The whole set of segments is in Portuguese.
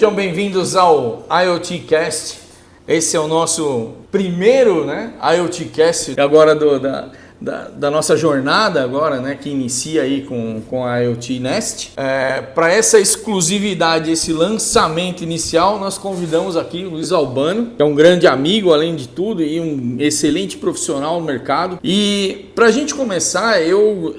Sejam bem-vindos ao IoT Cast. Esse é o nosso primeiro, IoT Cast agora da nossa jornada agora, que inicia aí com a IoT Nest. Para essa exclusividade, esse lançamento inicial, nós convidamos aqui o Luiz Albano, que é um grande amigo, além de tudo, e um excelente profissional no mercado. E para a gente começar, eu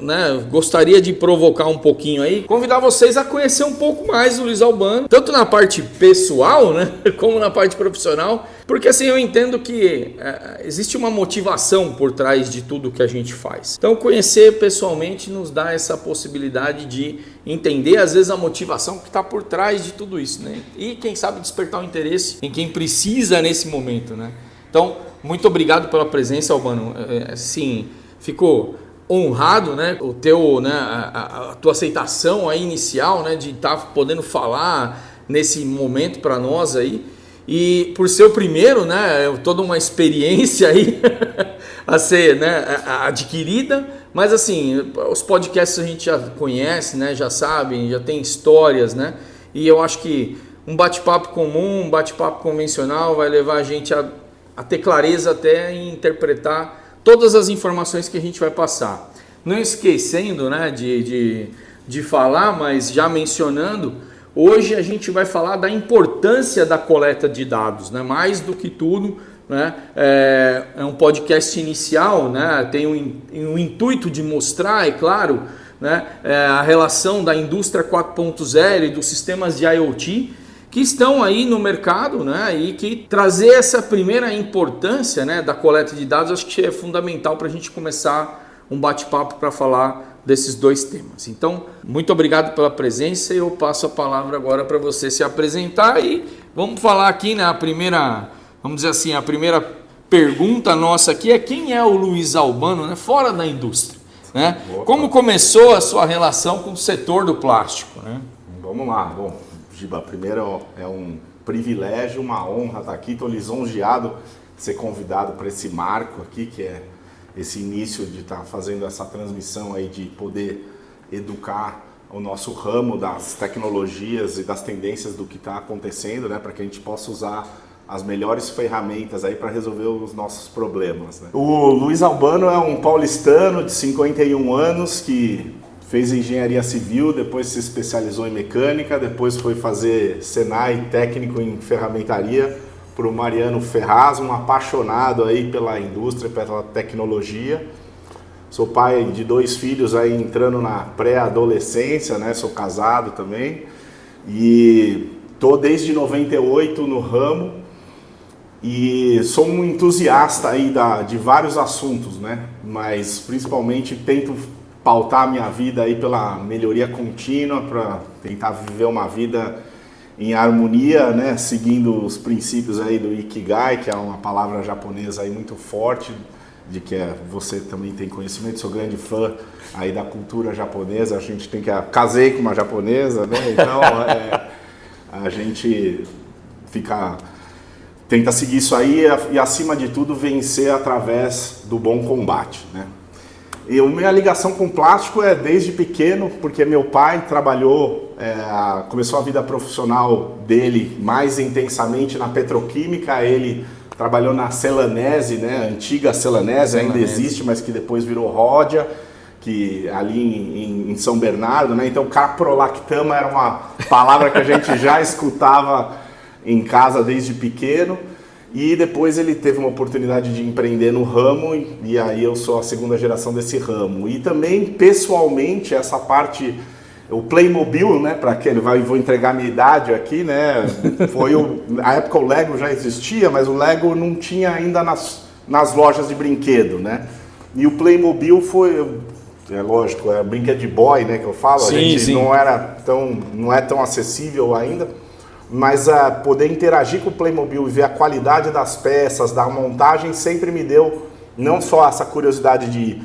gostaria de provocar um pouquinho aí, convidar vocês a conhecer um pouco mais o Luiz Albano, tanto na parte pessoal, como na parte profissional, porque assim eu entendo que existe uma motivação por trás de tudo que a gente faz. Então conhecer pessoalmente nos dá essa possibilidade de entender às vezes a motivação que está por trás de tudo isso, E quem sabe despertar o interesse em quem precisa nesse momento, Então muito obrigado pela presença, Albano. Assim, fico honrado, a tua aceitação aí inicial, de estar podendo falar nesse momento para nós aí. E por ser o primeiro, toda uma experiência aí a ser adquirida, mas assim, os podcasts a gente já conhece, já sabem, já tem histórias, E eu acho que um bate-papo comum, um bate-papo convencional vai levar a gente a ter clareza até em interpretar todas as informações que a gente vai passar. Não esquecendo, de falar, mas já mencionando, hoje a gente vai falar da importância da coleta de dados, mais do que tudo, É um podcast inicial, tem um intuito de mostrar, é claro, a relação da indústria 4.0 e dos sistemas de IoT que estão aí no mercado, e que trazer essa primeira importância, da coleta de dados, acho que é fundamental para a gente começar um bate-papo para falar desses dois temas. Então, muito obrigado pela presença e eu passo a palavra agora para você se apresentar e vamos falar aqui a primeira pergunta nossa aqui é: quem é o Luiz Albano, fora da indústria, Como começou a sua relação com o setor do plástico, Vamos lá. Bom, Giba, primeiro é um privilégio, uma honra estar aqui, estou lisonjeado de ser convidado para esse marco aqui, que é esse início de estar fazendo essa transmissão aí, de poder educar o nosso ramo das tecnologias e das tendências do que está acontecendo, para que a gente possa usar as melhores ferramentas aí para resolver os nossos problemas. O Luiz Albano é um paulistano de 51 anos que fez engenharia civil, depois se especializou em mecânica, depois foi fazer Senai técnico em ferramentaria para o Mariano Ferraz, um apaixonado aí pela indústria, pela tecnologia. Sou pai de 2 filhos aí entrando na pré-adolescência, Sou casado também e tô desde 98 no ramo e sou um entusiasta aí de vários assuntos, Mas principalmente tento pautar a minha vida aí pela melhoria contínua, para tentar viver uma vida em harmonia, seguindo os princípios aí do Ikigai, que é uma palavra japonesa aí muito forte, de que você também tem conhecimento, sou grande fã aí da cultura japonesa, a gente casei com uma japonesa, Então a gente tenta seguir isso aí e acima de tudo vencer através do bom combate, E a minha ligação com plástico é desde pequeno, porque meu pai começou a vida profissional dele mais intensamente na petroquímica. Ele trabalhou na Celanese, antiga Celanese, ainda existe, mas que depois virou Ródia, que ali em São Bernardo, Então caprolactama era uma palavra que a gente já escutava em casa desde pequeno. E depois ele teve uma oportunidade de empreender no ramo e aí eu sou a segunda geração desse ramo. E também, pessoalmente, essa parte, o Playmobil, para que vou entregar a minha idade aqui, na época o Lego já existia, mas o Lego não tinha ainda nas lojas de brinquedo, E o Playmobil foi, lógico, é brinquedo de boy, que eu falo, sim, a gente sim. não é tão acessível ainda. Mas poder interagir com o Playmobil e ver a qualidade das peças, da montagem, sempre me deu não só essa curiosidade de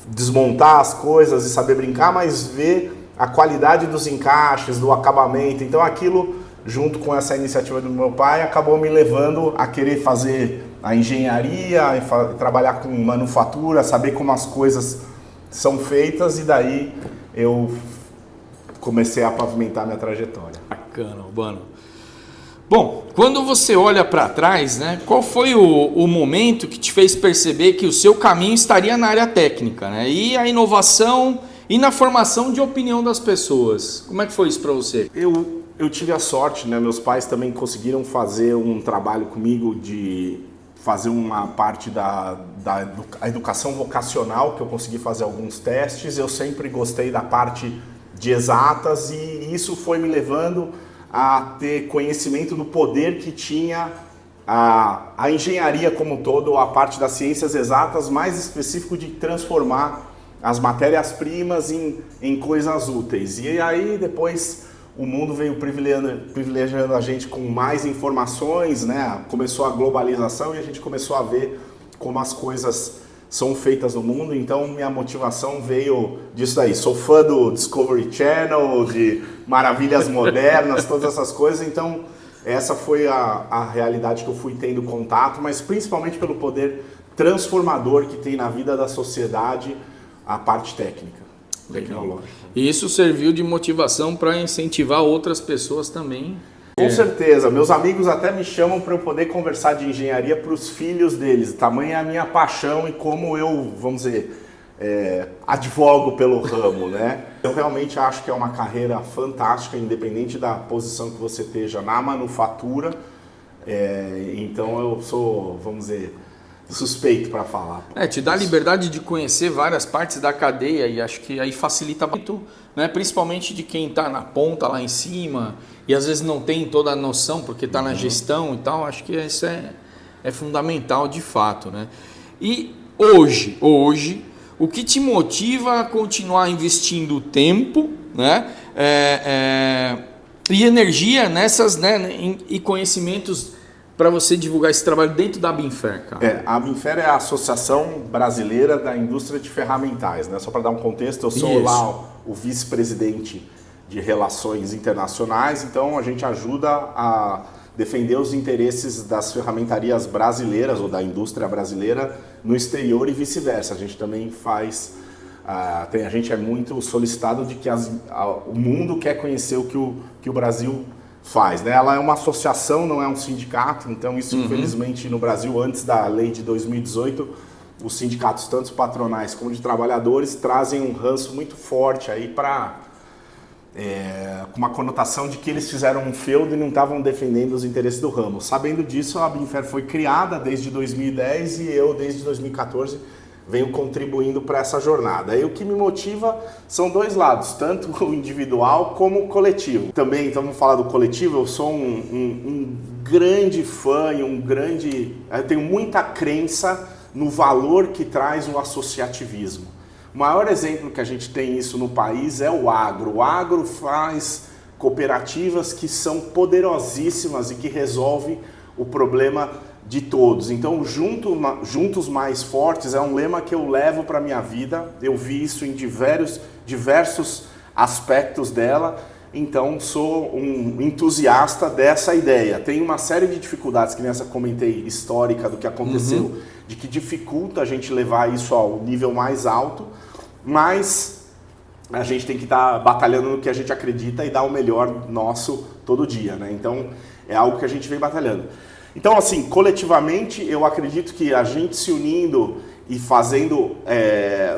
desmontar as coisas e saber brincar, mas ver a qualidade dos encaixes, do acabamento. Então aquilo, junto com essa iniciativa do meu pai, acabou me levando a querer fazer a engenharia, trabalhar com manufatura, saber como as coisas são feitas, e daí eu comecei a pavimentar minha trajetória. Bacana, Albano. Bom, quando você olha para trás, né, qual foi o momento que te fez perceber que o seu caminho estaria na área técnica, né? E a inovação e na formação de opinião das pessoas? Como é que foi isso para você? Eu tive a sorte, né? Meus pais também conseguiram fazer um trabalho comigo de fazer uma parte da educação vocacional, que eu consegui fazer alguns testes. Eu sempre gostei da parte de exatas e isso foi me levando a ter conhecimento do poder que tinha a engenharia como um todo, a parte das ciências exatas, mais específico de transformar as matérias-primas em coisas úteis. E aí depois o mundo veio privilegiando a gente com mais informações, né? Começou a globalização e a gente começou a ver como as coisas são feitas no mundo, então minha motivação veio disso daí. Sou fã do Discovery Channel, de maravilhas modernas, todas essas coisas, então essa foi a realidade que eu fui tendo contato, mas principalmente pelo poder transformador que tem na vida da sociedade a parte técnica. Legal. E isso serviu de motivação para incentivar outras pessoas também. Com certeza, meus amigos até me chamam para eu poder conversar de engenharia para os filhos deles. Tamanha é a minha paixão e como eu, vamos dizer, advogo pelo ramo, né? Eu realmente acho que é uma carreira fantástica, independente da posição que você esteja na manufatura. Então eu sou, vamos dizer, suspeito para falar. Te dá a liberdade de conhecer várias partes da cadeia e acho que aí facilita muito, né? Principalmente de quem está na ponta lá em cima e às vezes não tem toda a noção porque está na gestão e tal. Acho que isso é fundamental de fato, né? E hoje, o que te motiva a continuar investindo tempo, né? E energia nessas, né? E conhecimentos para você divulgar esse trabalho dentro da Abinfer, cara? A Abinfer é a Associação Brasileira da Indústria de Ferramentais, né? Só para dar um contexto, eu sou lá o vice-presidente de Relações Internacionais, então a gente ajuda a defender os interesses das ferramentarias brasileiras ou da indústria brasileira no exterior e vice-versa. A gente também faz... a gente é muito solicitado de que o mundo quer conhecer o que o Brasil faz, né? Ela é uma associação, não é um sindicato, então isso infelizmente no Brasil, antes da lei de 2018, os sindicatos, tanto patronais como de trabalhadores, trazem um ranço muito forte aí com uma conotação de que eles fizeram um feudo e não estavam defendendo os interesses do ramo. Sabendo disso, a Abinfer foi criada desde 2010 e eu desde 2014 venho contribuindo para essa jornada. E o que me motiva são dois lados, tanto o individual como o coletivo. Também, então vamos falar do coletivo, eu sou um grande fã e eu tenho muita crença no valor que traz o associativismo. O maior exemplo que a gente tem isso no país é o agro. O agro faz cooperativas que são poderosíssimas e que resolvem o problema de todos. Então, juntos mais fortes é um lema que eu levo para a minha vida. Eu vi isso em diversos aspectos dela. Então, sou um entusiasta dessa ideia. Tem uma série de dificuldades, que nessa comentei, histórica do que aconteceu, de que dificulta a gente levar isso ao nível mais alto, mas a gente tem que estar batalhando no que a gente acredita e dar o melhor nosso todo dia, né? Então, é algo que a gente vem batalhando. Então, assim, coletivamente, eu acredito que a gente se unindo e fazendo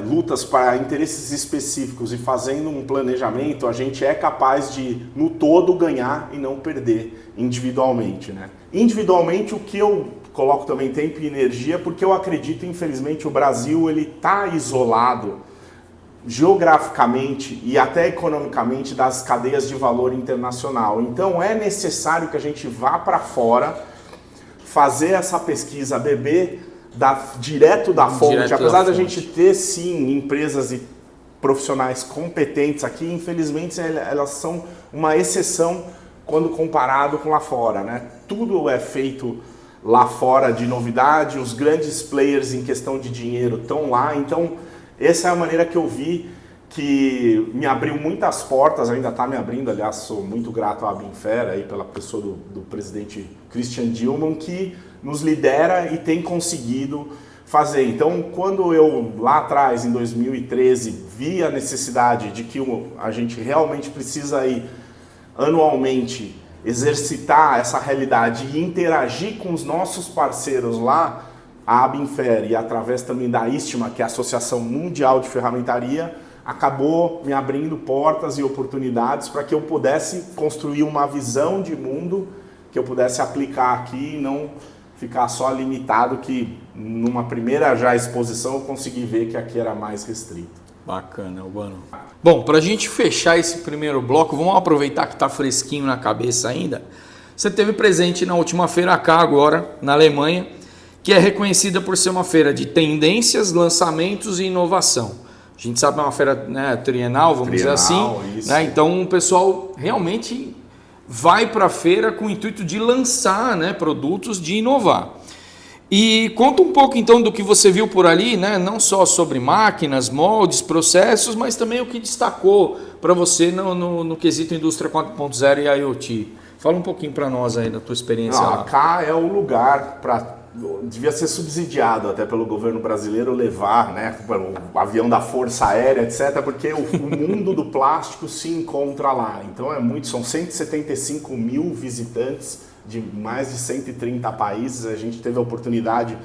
lutas para interesses específicos e fazendo um planejamento, a gente é capaz de, no todo, ganhar e não perder individualmente, né? Individualmente, o que eu coloco também tempo e energia, porque eu acredito, infelizmente, o Brasil ele está isolado geograficamente e até economicamente das cadeias de valor internacional. Então, é necessário que a gente vá para fora, fazer essa pesquisa, beber direto da fonte. Apesar da gente ter, sim, empresas e profissionais competentes aqui, infelizmente elas são uma exceção quando comparado com lá fora, né? Tudo é feito lá fora de novidade, os grandes players em questão de dinheiro estão lá, então essa é a maneira que eu vi que me abriu muitas portas, ainda está me abrindo, aliás, sou muito grato à Abinfer aí pela pessoa do presidente Christian Dillmann, que nos lidera e tem conseguido fazer. Então, quando eu lá atrás, em 2013, vi a necessidade de que a gente realmente precisa ir anualmente exercitar essa realidade e interagir com os nossos parceiros lá, a Abinfer e através também da ISTMA, que é a Associação Mundial de Ferramentaria, acabou me abrindo portas e oportunidades para que eu pudesse construir uma visão de mundo que eu pudesse aplicar aqui e não ficar só limitado, que numa primeira já exposição eu consegui ver que aqui era mais restrito. Bacana, Albano. Bom, para a gente fechar esse primeiro bloco, vamos aproveitar que está fresquinho na cabeça ainda. Você esteve presente na última feira K agora, na Alemanha, que é reconhecida por ser uma feira de tendências, lançamentos e inovação. A gente sabe que é uma feira, né, trienal, vamos dizer assim. Né? Então o pessoal realmente vai para a feira com o intuito de lançar, né, produtos, de inovar. E conta um pouco então do que você viu por ali, né? Não só sobre máquinas, moldes, processos, mas também o que destacou para você no quesito Indústria 4.0 e IoT. Fala um pouquinho para nós aí da tua experiência lá. A K é o lugar para... Devia ser subsidiado até pelo governo brasileiro levar, né, o avião da Força Aérea, etc., porque o mundo do plástico se encontra lá. Então são 175 mil visitantes de mais de 130 países. A gente teve a oportunidade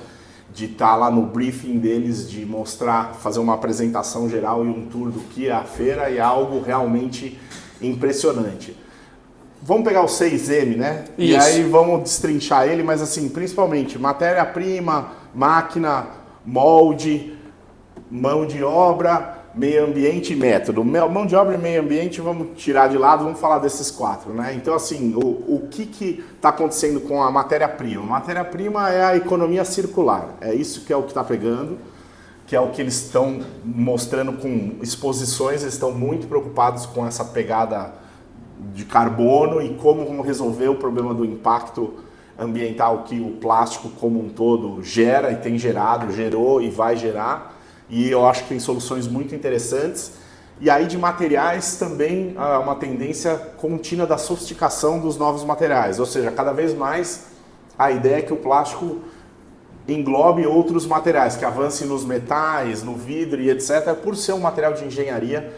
de estar lá no briefing deles, de mostrar, fazer uma apresentação geral e um tour do que é a feira, e é algo realmente impressionante. Vamos pegar o 6M, né? Isso. E aí vamos destrinchar ele, mas assim, principalmente matéria-prima, máquina, molde, mão de obra, meio ambiente e método. Mão de obra e meio ambiente vamos tirar de lado, vamos falar desses 4, né? Então assim, o que está acontecendo com a matéria-prima? A matéria-prima é a economia circular, é isso que é o que está pegando, que é o que eles estão mostrando com exposições, eles estão muito preocupados com essa pegada de carbono e como vamos resolver o problema do impacto ambiental que o plástico como um todo gera e tem gerado, gerou e vai gerar. E eu acho que tem soluções muito interessantes. E aí de materiais também uma tendência contínua da sofisticação dos novos materiais, ou seja, cada vez mais a ideia é que o plástico englobe outros materiais, que avance nos metais, no vidro e etc., por ser um material de engenharia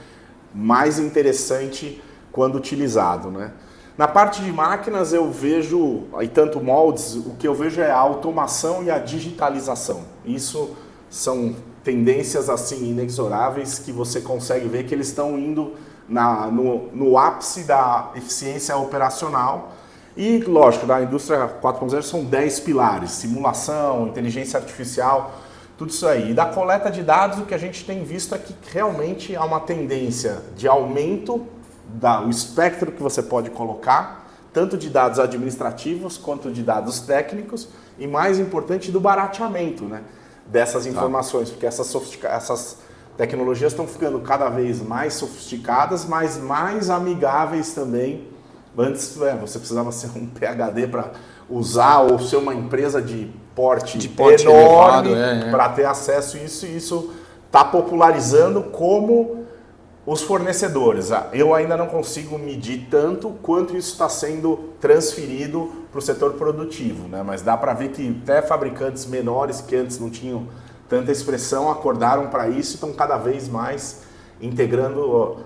mais interessante quando utilizado, né? Na parte de máquinas eu vejo, e tanto moldes, o que eu vejo é a automação e a digitalização. Isso são tendências assim inexoráveis que você consegue ver que eles estão indo no ápice da eficiência operacional. E lógico, na indústria 4.0 são 10 pilares: simulação, inteligência artificial, tudo isso aí. E da coleta de dados, o que a gente tem visto é que realmente há uma tendência de aumento o espectro que você pode colocar, tanto de dados administrativos quanto de dados técnicos, e mais importante, do barateamento, né, dessas informações, porque essas tecnologias estão ficando cada vez mais sofisticadas, mas mais amigáveis também. Antes você precisava ser um PhD para usar, ou ser uma empresa de porte enorme para ter acesso a isso, e isso está popularizando como os fornecedores. Eu ainda não consigo medir tanto quanto isso está sendo transferido para o setor produtivo, né? Mas dá para ver que até fabricantes menores que antes não tinham tanta expressão acordaram para isso e estão cada vez mais entregando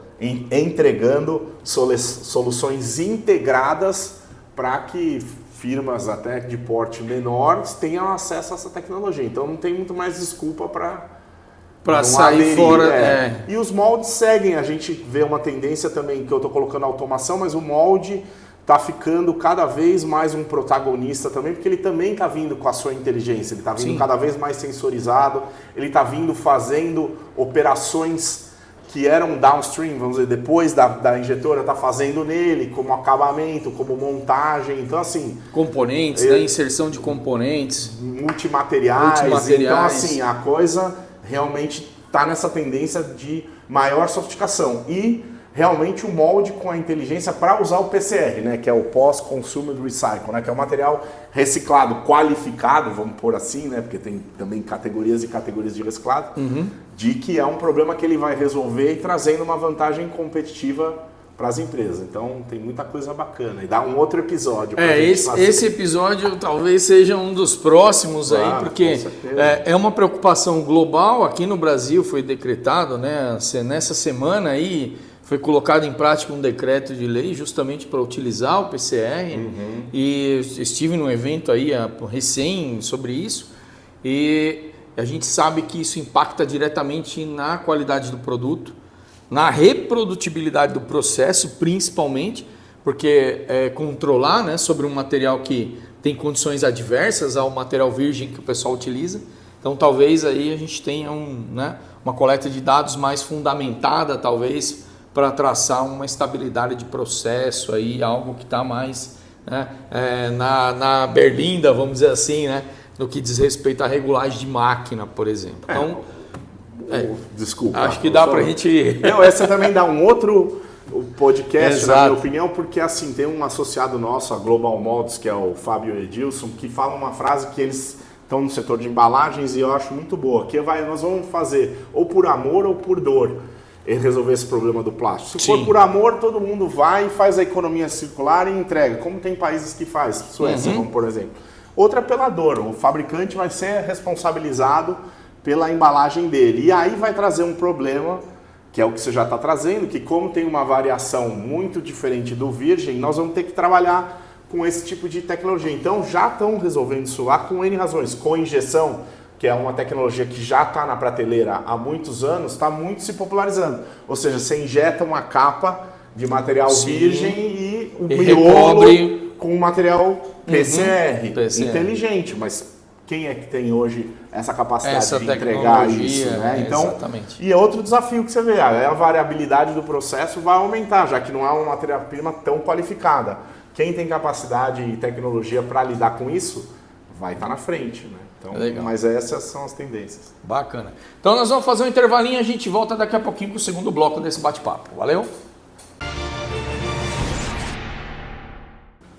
soluções integradas para que firmas até de porte menor tenham acesso a essa tecnologia. Então não tem muito mais desculpa para sair fora. E os moldes seguem, a gente vê uma tendência também que eu estou colocando automação, mas o molde está ficando cada vez mais um protagonista também, porque ele também está vindo com a sua inteligência, ele está vindo cada vez mais sensorizado, ele está vindo fazendo operações que eram downstream, vamos dizer, depois da injetora, está fazendo nele, como acabamento, como montagem, então assim... Componentes, né? Inserção de componentes. Multimateriais. Então assim, a coisa realmente está nessa tendência de maior sofisticação. E realmente o molde com a inteligência para usar o PCR, né, que é o Post-Consumer Recycle, né, que é um material reciclado, qualificado, vamos pôr assim, né, porque tem também categorias e categorias de reciclado, de que é um problema que ele vai resolver e trazendo uma vantagem competitiva para as empresas. Então tem muita coisa bacana. E dá um outro episódio. Esse episódio talvez seja um dos próximos aí, porque é uma preocupação global. Aqui no Brasil foi decretado, né, nessa semana aí, foi colocado em prática um decreto de lei justamente para utilizar o PCR. E estive num evento aí recém sobre isso e a gente sabe que isso impacta diretamente na qualidade do produto, na reprodutibilidade do processo, principalmente, porque controlar, né, sobre um material que tem condições adversas ao material virgem que o pessoal utiliza. Então talvez aí a gente tenha uma coleta de dados mais fundamentada, talvez, para traçar uma estabilidade de processo, aí, algo que está mais, né, na berlinda, vamos dizer assim, né, no que diz respeito à regulagem de máquina, por exemplo. Então, desculpa. Acho que dá para a gente... Não, essa também dá um outro podcast, Exato. Na minha opinião, porque assim, tem um associado nosso, a Global Mods, que é o Fábio Edilson, que fala uma frase que eles estão no setor de embalagens e eu acho muito boa, que nós vamos fazer ou por amor ou por dor resolver esse problema do plástico. Se for por amor, todo mundo vai e faz a economia circular e entrega, como tem países que faz, Suécia, por exemplo. Outra é pela dor, o fabricante vai ser responsabilizado pela embalagem dele, e aí vai trazer um problema, que é o que você já está trazendo, que como tem uma variação muito diferente do virgem, nós vamos ter que trabalhar com esse tipo de tecnologia. Então já estão resolvendo isso lá com N razões, com injeção, que é uma tecnologia que já está na prateleira há muitos anos, está muito se popularizando. Ou seja, você injeta uma capa de material virgem e o miolo com material PCR, inteligente. Mas quem é que tem hoje essa capacidade de entregar isso? Né? Então, exatamente. E é outro desafio que você vê, a variabilidade do processo vai aumentar, já que não é uma matéria-prima tão qualificada. Quem tem capacidade e tecnologia para lidar com isso vai estar na frente, né? Então, mas essas são as tendências. Bacana. Então nós vamos fazer um intervalinho e a gente volta daqui a pouquinho para o segundo bloco desse bate-papo. Valeu?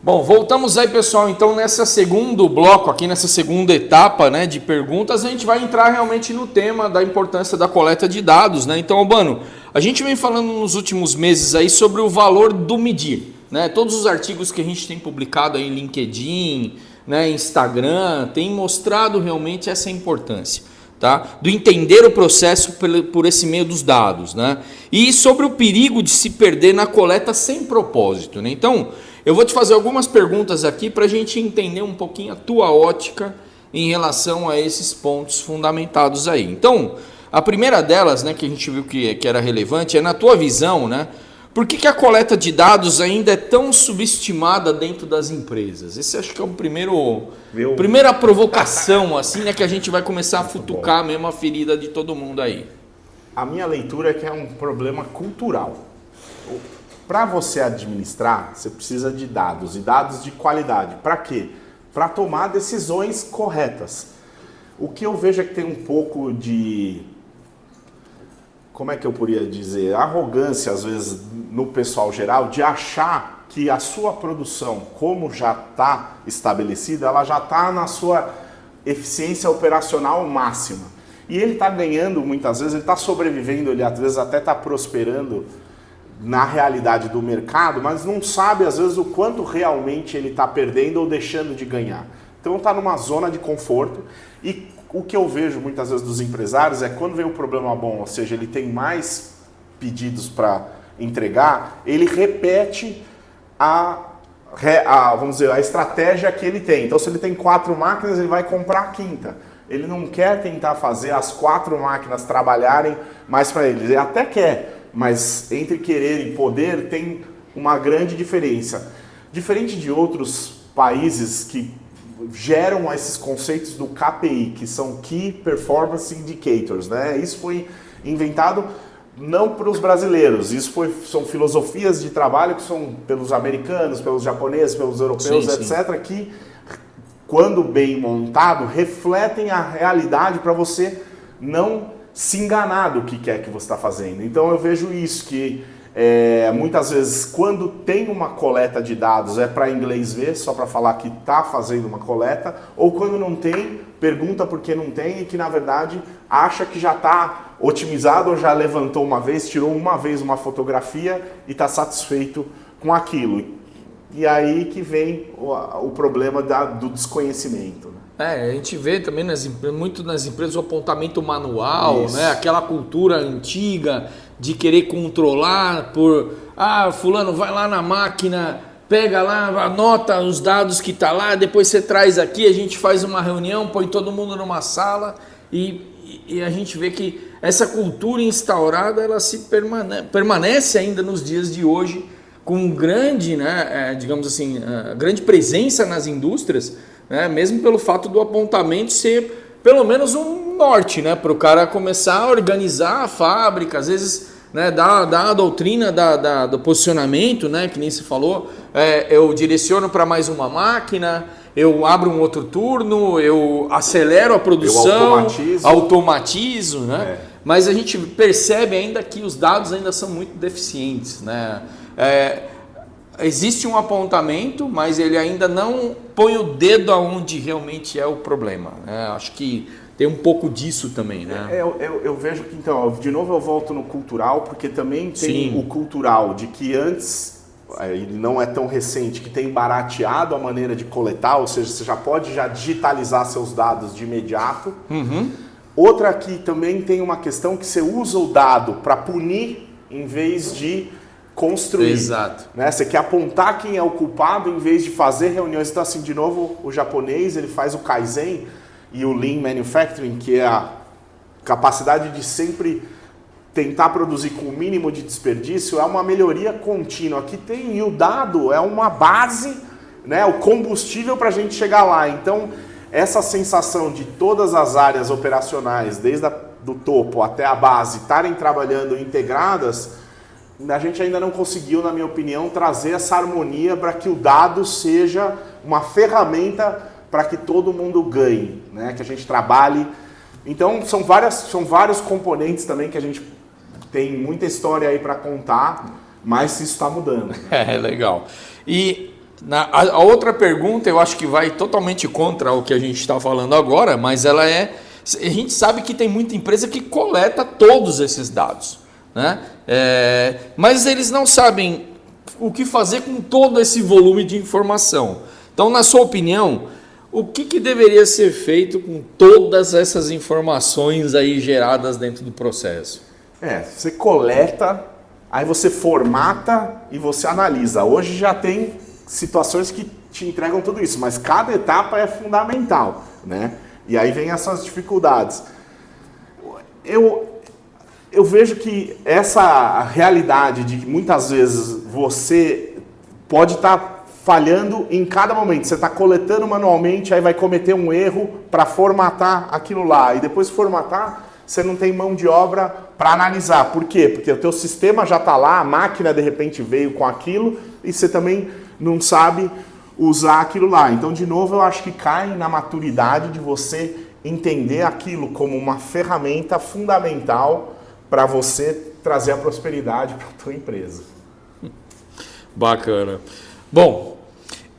Bom, voltamos aí, pessoal. Então, nessa segundo bloco aqui, nessa segunda etapa, né, de perguntas, a gente vai entrar realmente no tema da importância da coleta de dados, né? Então, Albano, a gente vem falando nos últimos meses aí sobre o valor do medir, né? Todos os artigos que a gente tem publicado aí em LinkedIn, né, Instagram, tem mostrado realmente essa importância, tá? Do entender o processo por esse meio dos dados, né? E sobre o perigo de se perder na coleta sem propósito, né? Então, eu vou te fazer algumas perguntas aqui para a gente entender um pouquinho a tua ótica em relação a esses pontos fundamentados aí. Então, a primeira delas, né, que a gente viu que era relevante, é na tua visão, né? Por que a coleta de dados ainda é tão subestimada dentro das empresas? Esse acho que é o primeira provocação, assim, né, que a gente vai começar a futucar mesmo a ferida de todo mundo aí. A minha leitura é que é um problema cultural. Para você administrar, você precisa de dados, e dados de qualidade. Para quê? Para tomar decisões corretas. O que eu vejo é que tem um pouco de... Como é que eu poderia dizer? Arrogância, às vezes, no pessoal geral, de achar que a sua produção, como já está estabelecida, ela já está na sua eficiência operacional máxima. E ele está ganhando, muitas vezes, ele está sobrevivendo, ele às vezes até está prosperando na realidade do mercado, mas não sabe, às vezes, o quanto realmente ele está perdendo ou deixando de ganhar. Então está numa zona de conforto e o que eu vejo muitas vezes dos empresários é quando vem um problema bom, ou seja, ele tem mais pedidos para entregar, ele repete vamos dizer, a estratégia que ele tem. Então, se ele tem 4 máquinas, ele vai comprar a quinta. Ele não quer tentar fazer as 4 máquinas trabalharem mais para ele. Ele até quer, mas entre querer e poder tem uma grande diferença. Diferente de outros países que geram esses conceitos do KPI, que são Key Performance Indicators, né? Isso foi inventado não para os brasileiros, são filosofias de trabalho que são pelos americanos, pelos japoneses, pelos europeus, etc., que, quando bem montado, refletem a realidade para você não se enganar do que quer que você está fazendo. Então eu vejo isso, que muitas vezes quando tem uma coleta de dados é para inglês ver, só para falar que está fazendo uma coleta, ou quando não tem, pergunta por que não tem e que na verdade acha que já está otimizado ou já levantou uma vez, tirou uma vez uma fotografia e está satisfeito com aquilo. E aí que vem o problema do desconhecimento. A gente vê também muito nas empresas o apontamento manual, né? Aquela cultura antiga de querer controlar fulano vai lá na máquina, pega lá, anota os dados que está lá, depois você traz aqui, a gente faz uma reunião, põe todo mundo numa sala e a gente vê que essa cultura instaurada, ela permanece ainda nos dias de hoje com grande, digamos assim, grande presença nas indústrias, né, mesmo pelo fato do apontamento ser pelo menos um norte, né, para o cara começar a organizar a fábrica, às vezes, né, da doutrina do posicionamento, né, que nem se falou, eu direciono para mais uma máquina, eu abro um outro turno, eu acelero a produção, automatizo, né? Mas a gente percebe ainda que os dados ainda são muito deficientes, né? Existe um apontamento, mas ele ainda não põe o dedo aonde realmente é o problema, né? Acho que tem um pouco disso também, né? Eu vejo que, então, de novo eu volto no cultural, porque também tem Sim. o cultural de que antes, ele não é tão recente, que tem barateado a maneira de coletar, ou seja, você já pode digitalizar seus dados de imediato. Uhum. Outra que também tem uma questão que você usa o dado para punir em vez de construir. Exato. Né? Você quer apontar quem é o culpado em vez de fazer reuniões. Então, assim, de novo, o japonês ele faz o Kaizen e o Lean Manufacturing, que é a capacidade de sempre tentar produzir com o mínimo de desperdício, é uma melhoria contínua. Aqui tem, e o dado é uma base, né, o combustível para a gente chegar lá. Então, essa sensação de todas as áreas operacionais, desde do topo até a base, estarem trabalhando integradas, a gente ainda não conseguiu, na minha opinião, trazer essa harmonia para que o dado seja uma ferramenta para que todo mundo ganhe, né? Que a gente trabalhe. Então, são vários componentes também que a gente tem muita história aí para contar, mas isso está mudando. Legal. E a outra pergunta, eu acho que vai totalmente contra o que a gente está falando agora, mas ela a gente sabe que tem muita empresa que coleta todos esses dados, né? Mas eles não sabem o que fazer com todo esse volume de informação. Então, na sua opinião, o que deveria ser feito com todas essas informações aí geradas dentro do processo? Você coleta, aí você formata e você analisa. Hoje já tem situações que te entregam tudo isso, mas cada etapa é fundamental, né? E aí vem essas dificuldades. Eu vejo que essa realidade de que muitas vezes você pode estar falhando em cada momento. Você está coletando manualmente, aí vai cometer um erro para formatar aquilo lá. E depois de formatar, você não tem mão de obra para analisar. Por quê? Porque o teu sistema já está lá, a máquina de repente veio com aquilo e você também não sabe usar aquilo lá. Então, de novo, eu acho que cai na maturidade de você entender aquilo como uma ferramenta fundamental para você trazer a prosperidade para a tua empresa. Bacana. Bom,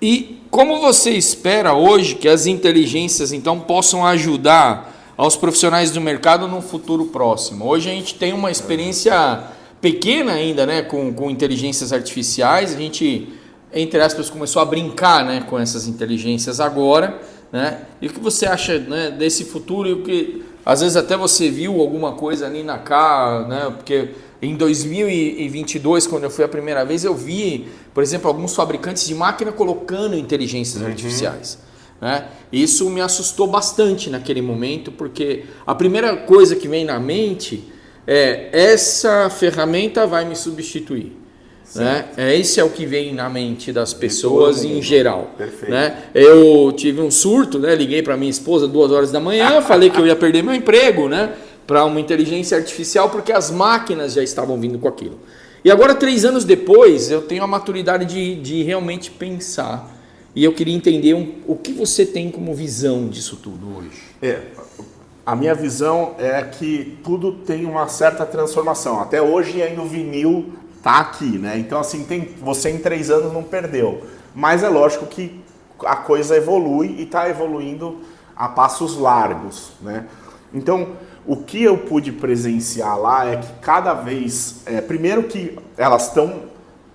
e como você espera hoje que as inteligências então possam ajudar aos profissionais do mercado no futuro próximo? Hoje a gente tem uma experiência pequena ainda, né, com inteligências artificiais. A gente, entre aspas, começou a brincar, né, com essas inteligências agora, né? E o que você acha, né, desse futuro? E o que às vezes até você viu alguma coisa ali na cara, né? Porque em 2022, quando eu fui a primeira vez, eu vi, por exemplo, alguns fabricantes de máquina colocando inteligências artificiais, né? Isso me assustou bastante naquele momento, porque a primeira coisa que vem na mente é: essa ferramenta vai me substituir. Né? Esse é o que vem na mente das pessoas em geral. Né? Eu tive um surto, né? Liguei para minha esposa 2 horas da manhã, falei que eu ia perder meu emprego, né? Para uma inteligência artificial, porque as máquinas já estavam vindo com aquilo. E agora, 3 anos depois, eu tenho a maturidade de realmente pensar. E eu queria entender o que você tem como visão disso tudo hoje. A minha visão é que tudo tem uma certa transformação. Até hoje ainda o vinil tá aqui, né? Então, assim, você em 3 anos não perdeu. Mas é lógico que a coisa evolui e está evoluindo a passos largos, né? Então, o que eu pude presenciar lá é que cada vez... primeiro que elas estão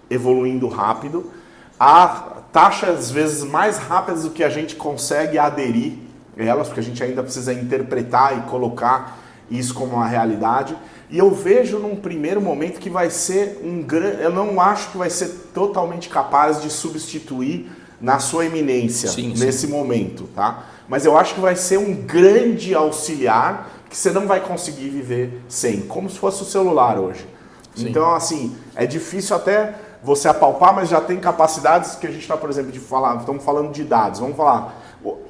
evoluindo rápido, a taxa às vezes mais rápidas do que a gente consegue aderir elas, porque a gente ainda precisa interpretar e colocar isso como uma realidade. E eu vejo num primeiro momento que vai ser eu não acho que vai ser totalmente capaz de substituir na sua eminência nesse momento, tá? Mas eu acho que vai ser um grande auxiliar que você não vai conseguir viver sem, como se fosse o celular hoje. Sim. Então, assim, é difícil até você apalpar, mas já tem capacidades que a gente está, por exemplo, estamos falando de dados, vamos falar,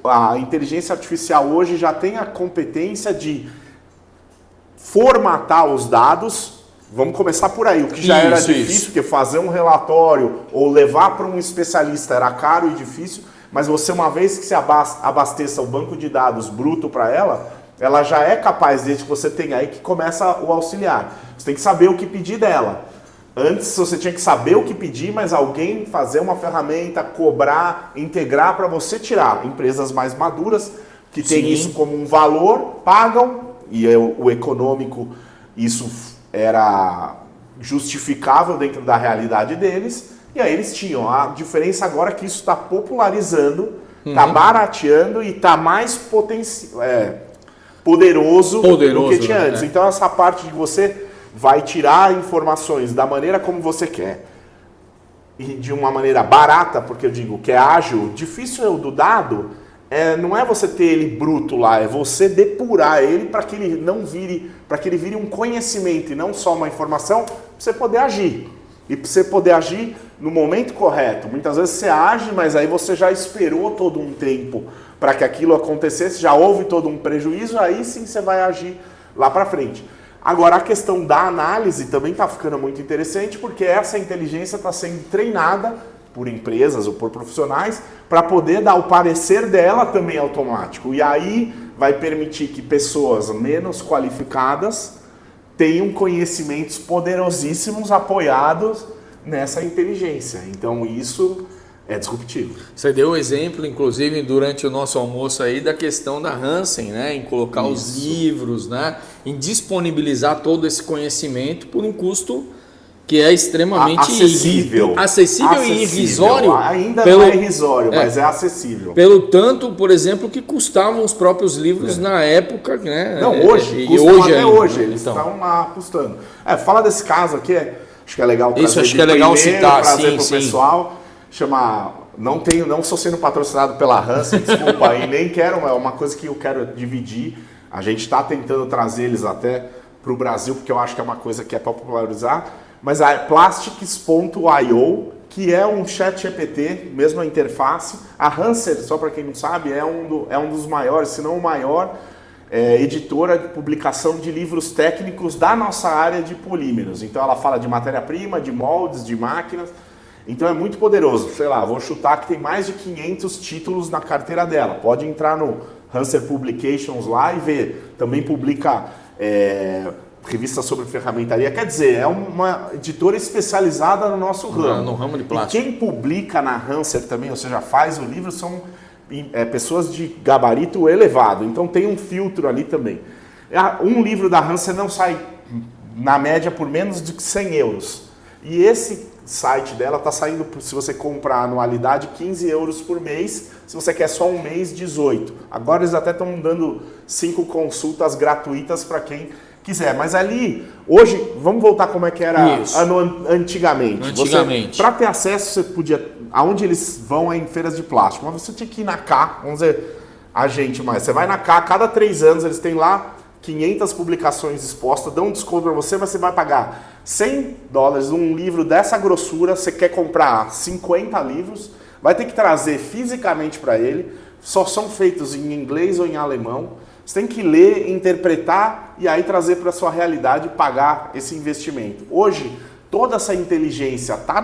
a inteligência artificial hoje já tem a competência de formatar os dados. Vamos começar por aí, o que já era difícil, porque fazer um relatório ou levar para um especialista era caro e difícil, mas você, uma vez que se abasteça o banco de dados bruto para ela já é capaz, desde que você tenha aí, que começa o auxiliar. Você tem que saber o que pedir dela. Antes você tinha que saber o que pedir, mas alguém fazer uma ferramenta, cobrar, integrar para você tirar. Empresas mais maduras, que têm isso como um valor, pagam, e o econômico, isso era justificável dentro da realidade deles, e aí eles tinham. A diferença agora é que isso está popularizando, está barateando e está mais poderoso do que tinha antes. Então essa parte de você vai tirar informações da maneira como você quer, e de uma maneira barata, porque eu digo que é ágil. Difícil do dado não é você ter ele bruto lá, é você depurar ele para que ele não vire, para que ele vire um conhecimento e não só uma informação, para você poder agir. E para você poder agir no momento correto. Muitas vezes você age, mas aí você já esperou todo um tempo para que aquilo acontecesse, já houve todo um prejuízo, aí sim você vai agir lá para frente. Agora, a questão da análise também está ficando muito interessante, porque essa inteligência está sendo treinada por empresas ou por profissionais para poder dar o parecer dela também automático. E aí vai permitir que pessoas menos qualificadas tenham conhecimentos poderosíssimos apoiados nessa inteligência. Então isso é disruptivo. Você deu o exemplo, inclusive, durante o nosso almoço aí, da questão da Hansen, né? Em colocar os livros, né? Em disponibilizar todo esse conhecimento por um custo que é extremamente acessível e irrisório. Ainda não é irrisório, mas é acessível. Pelo tanto, por exemplo, que custavam os próprios livros na época, né? Não, hoje, eles estão custando. Fala desse caso aqui, acho que é legal trazer. Isso, acho que é legal citar, trazer pro pessoal. Chama, não sou sendo patrocinado pela Hansen, desculpa aí, nem quero, é uma coisa que eu quero dividir. A gente está tentando trazer eles até para o Brasil, porque eu acho que é uma coisa que é para popularizar. Mas a Plastics.io, que é um chat GPT, mesma interface. A Hansen, só para quem não sabe, é um dos maiores, se não o maior, editora de publicação de livros técnicos da nossa área de polímeros. Então ela fala de matéria-prima, de moldes, de máquinas. Então é muito poderoso. Sei lá, vou chutar que tem mais de 500 títulos na carteira dela. Pode entrar no Hansen Publications lá e ver. Também publica revistas sobre ferramentaria. Quer dizer, é uma editora especializada no nosso ramo. No ramo de plástico. E quem publica na Hansen também, ou seja, faz o livro, são pessoas de gabarito elevado. Então tem um filtro ali também. Um livro da Hansen não sai, na média, por menos de 100 euros. E esse site dela está saindo, se você comprar a anualidade, 15 euros por mês. Se você quer só um mês, 18. Agora eles até estão dando 5 consultas gratuitas para quem quiser. Mas ali, hoje, vamos voltar como é que era antigamente. Para ter acesso, você podia... Aonde eles vão é em feiras de plástico. Mas você tinha que ir na K, vamos dizer, você vai na K, a cada 3 anos eles têm lá 500 publicações expostas, dão um desconto para você, mas você vai pagar $100 num livro dessa grossura. Você quer comprar 50 livros, vai ter que trazer fisicamente para ele, só são feitos em inglês ou em alemão. Você tem que ler, interpretar e aí trazer para a sua realidade e pagar esse investimento. Hoje, toda essa inteligência está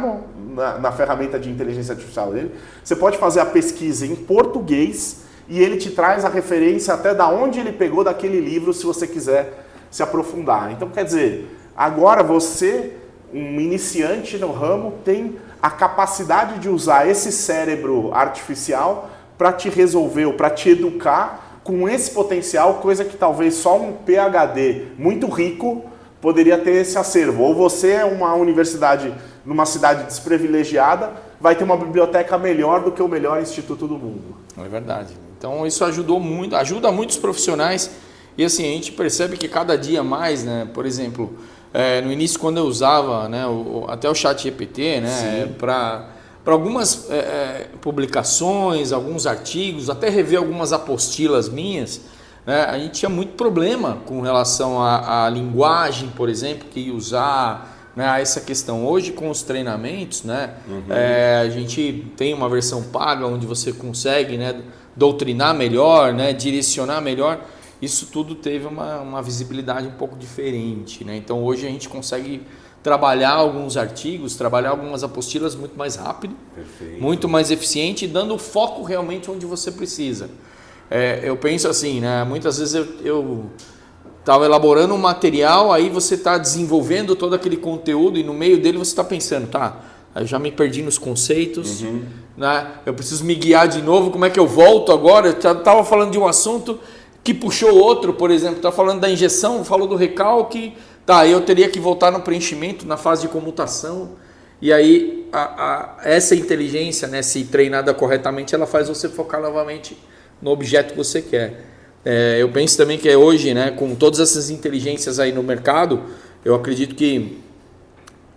na ferramenta de inteligência artificial dele. Você pode fazer a pesquisa em português e ele te traz a referência até da onde ele pegou daquele livro, se você quiser se aprofundar. Então, quer dizer, agora você, um iniciante no ramo, tem a capacidade de usar esse cérebro artificial para te resolver ou para te educar com esse potencial, coisa que talvez só um PhD muito rico poderia ter esse acervo. Ou você é uma universidade numa cidade desprivilegiada, vai ter uma biblioteca melhor do que o melhor instituto do mundo. É verdade. Então isso ajuda muitos profissionais E assim, a gente percebe que cada dia mais, né? Por exemplo, no início quando eu usava, né, até o ChatGPT, né, para algumas publicações, alguns artigos, até rever algumas apostilas minhas, né, a gente tinha muito problema com relação à linguagem, por exemplo, que ia usar, né, a essa questão. Hoje com os treinamentos, né, a gente tem uma versão paga onde você consegue, né, doutrinar melhor, né, direcionar melhor. Isso tudo teve uma visibilidade um pouco diferente, né? Então hoje a gente consegue trabalhar alguns artigos, trabalhar algumas apostilas muito mais rápido, muito mais eficiente, dando o foco realmente onde você precisa. Eu penso assim, né? Muitas vezes eu estava elaborando um material, aí você está desenvolvendo todo aquele conteúdo e no meio dele você está pensando, tá, eu já me perdi nos conceitos, né? Eu preciso me guiar de novo, como é que eu volto agora? Eu estava falando de um assunto que puxou outro, por exemplo, está falando da injeção, falou do recalque, tá, eu teria que voltar no preenchimento, na fase de comutação, e aí essa inteligência, né, se treinada corretamente, ela faz você focar novamente no objeto que você quer. Eu penso também que hoje, né, com todas essas inteligências aí no mercado, eu acredito que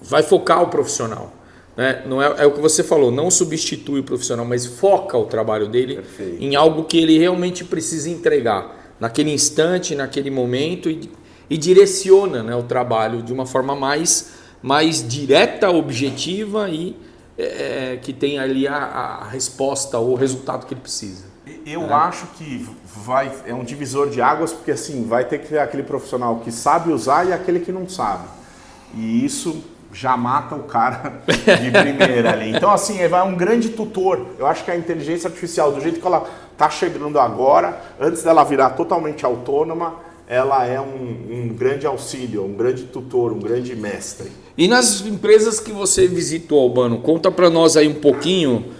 vai focar o profissional. Né? Não é o que você falou, não substitui o profissional, mas foca o trabalho dele em algo que ele realmente precisa entregar naquele instante, naquele momento e direciona, né, o trabalho de uma forma mais direta, objetiva e que tem ali a resposta ou o resultado que ele precisa. Eu acho que é um divisor de águas, porque assim, vai ter que ter aquele profissional que sabe usar e aquele que não sabe. E isso já mata o cara de primeira ali. Então assim, é um grande tutor. Eu acho que a inteligência artificial, do jeito que ela está chegando agora, antes dela virar totalmente autônoma, ela é um grande auxílio, um grande tutor, um grande mestre. E nas empresas que você visitou, Albano, conta para nós aí um pouquinho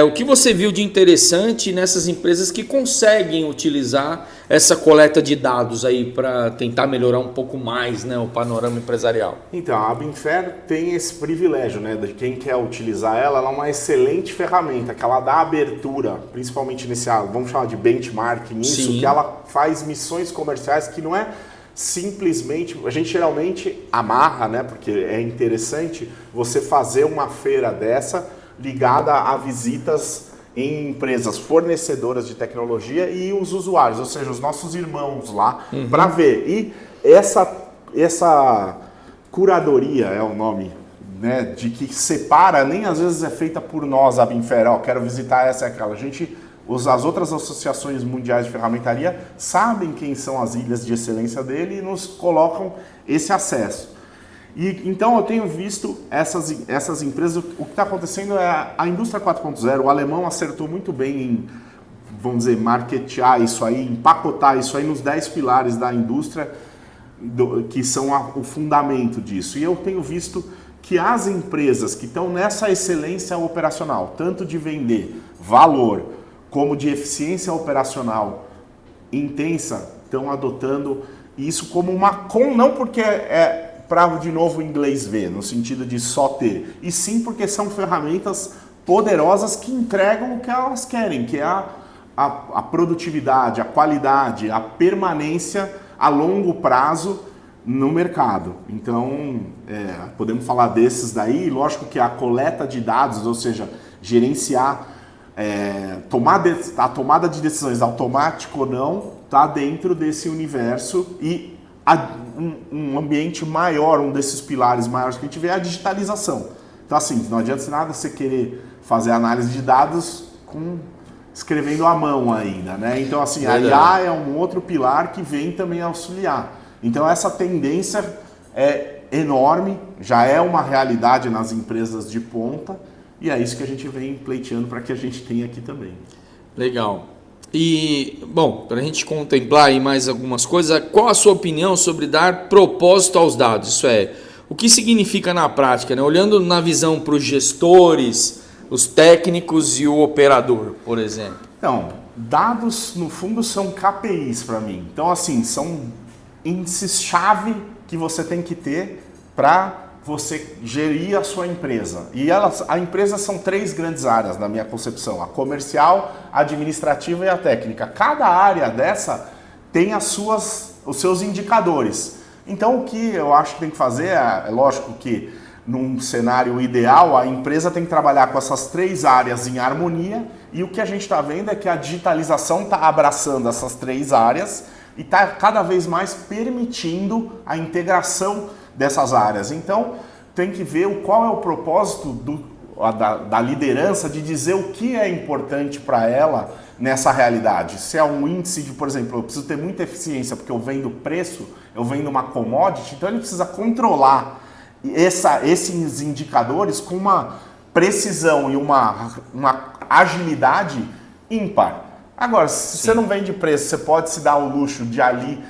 o que você viu de interessante nessas empresas que conseguem utilizar essa coleta de dados aí para tentar melhorar um pouco mais, né, o panorama empresarial. Então, a Binfer tem esse privilégio, né, de quem quer utilizar ela é uma excelente ferramenta, que ela dá abertura, principalmente nesse, vamos chamar de benchmarking, isso, que ela faz missões comerciais que não é simplesmente, a gente geralmente amarra, né, porque é interessante você fazer uma feira dessa ligada a visitas em empresas fornecedoras de tecnologia e os usuários, ou seja, os nossos irmãos lá, para ver. E essa curadoria é o nome, né, de que separa, nem às vezes é feita por nós, a Binfer, quero visitar essa e aquela. As outras associações mundiais de ferramentaria sabem quem são as ilhas de excelência dele e nos colocam esse acesso. E, então eu tenho visto essas empresas, o que está acontecendo é a indústria 4.0, o alemão acertou muito bem em, vamos dizer, marketear isso aí, empacotar isso aí nos 10 pilares da indústria, que são o fundamento disso. E eu tenho visto que as empresas que estão nessa excelência operacional, tanto de vender valor, como de eficiência operacional intensa, estão adotando isso como não porque para, de novo, o inglês ver, no sentido de só ter, e sim porque são ferramentas poderosas que entregam o que elas querem, que é a produtividade, a qualidade, a permanência a longo prazo no mercado. Então, podemos falar desses daí, lógico que a coleta de dados, ou seja, gerenciar a tomada de decisões automática ou não, está dentro desse universo e um ambiente maior, um desses pilares maiores que a gente vê é a digitalização. Então assim, não adianta nada você querer fazer análise de dados escrevendo à mão ainda, né? Então assim, a IA é um outro pilar que vem também auxiliar. Então essa tendência é enorme, já é uma realidade nas empresas de ponta e é isso que a gente vem pleiteando para que a gente tenha aqui também. Legal. E, bom, para a gente contemplar aí mais algumas coisas, qual a sua opinião sobre dar propósito aos dados? Isso é, o que significa na prática, né? Olhando na visão para os gestores, os técnicos e o operador, por exemplo. Então, dados, no fundo, são KPIs para mim. Então, assim, são índices-chave que você tem que ter para você gerir a sua empresa. E a empresa são 3 grandes áreas na minha concepção, a comercial, a administrativa e a técnica. Cada área dessa tem os seus indicadores. Então, o que eu acho que tem que fazer, é lógico que num cenário ideal, a empresa tem que trabalhar com essas 3 áreas em harmonia, e o que a gente está vendo é que a digitalização está abraçando essas 3 áreas e está cada vez mais permitindo a integração dessas áreas. Então, tem que ver qual é o propósito da liderança de dizer o que é importante para ela nessa realidade. Se é um índice de, por exemplo, eu preciso ter muita eficiência porque eu vendo preço, eu vendo uma commodity, então ele precisa controlar esses indicadores com uma precisão e uma agilidade ímpar. Agora, se você não vende preço, você pode se dar o luxo de ali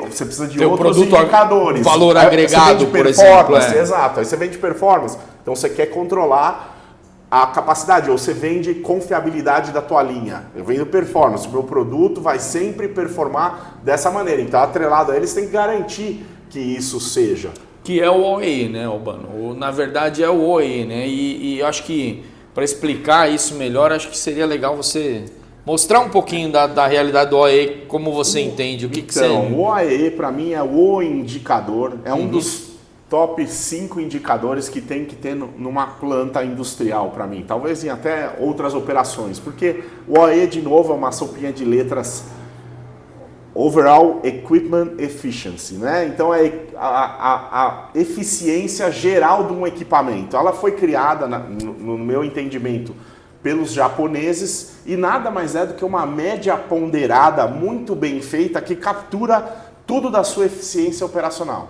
você precisa de outros indicadores. Valor agregado, por exemplo. Exato. Aí você vende performance. Então você quer controlar a capacidade, ou você vende confiabilidade da tua linha. Eu vendo performance, o meu produto vai sempre performar dessa maneira. Então, atrelado a eles, tem que garantir que isso seja. Que é o OE, né, Albano? Na verdade é o OE, né? E eu acho que para explicar isso melhor, acho que seria legal você mostrar um pouquinho da realidade do OE, como você entende, o que você... Então, o OE para mim é o indicador, é um dos top 5 indicadores que tem que ter numa planta industrial para mim, talvez em até outras operações, porque o OE, de novo, é uma sopinha de letras, Overall Equipment Efficiency, né? Então é a eficiência geral de um equipamento. Ela foi criada, no meu entendimento, pelos japoneses e nada mais é do que uma média ponderada muito bem feita que captura tudo da sua eficiência operacional.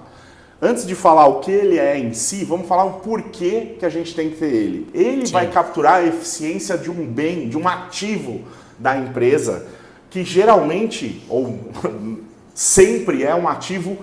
Antes de falar o que ele é em si, vamos falar o porquê que a gente tem que ter ele. Ele vai capturar a eficiência de um bem, de um ativo da empresa, que geralmente, ou sempre é um ativo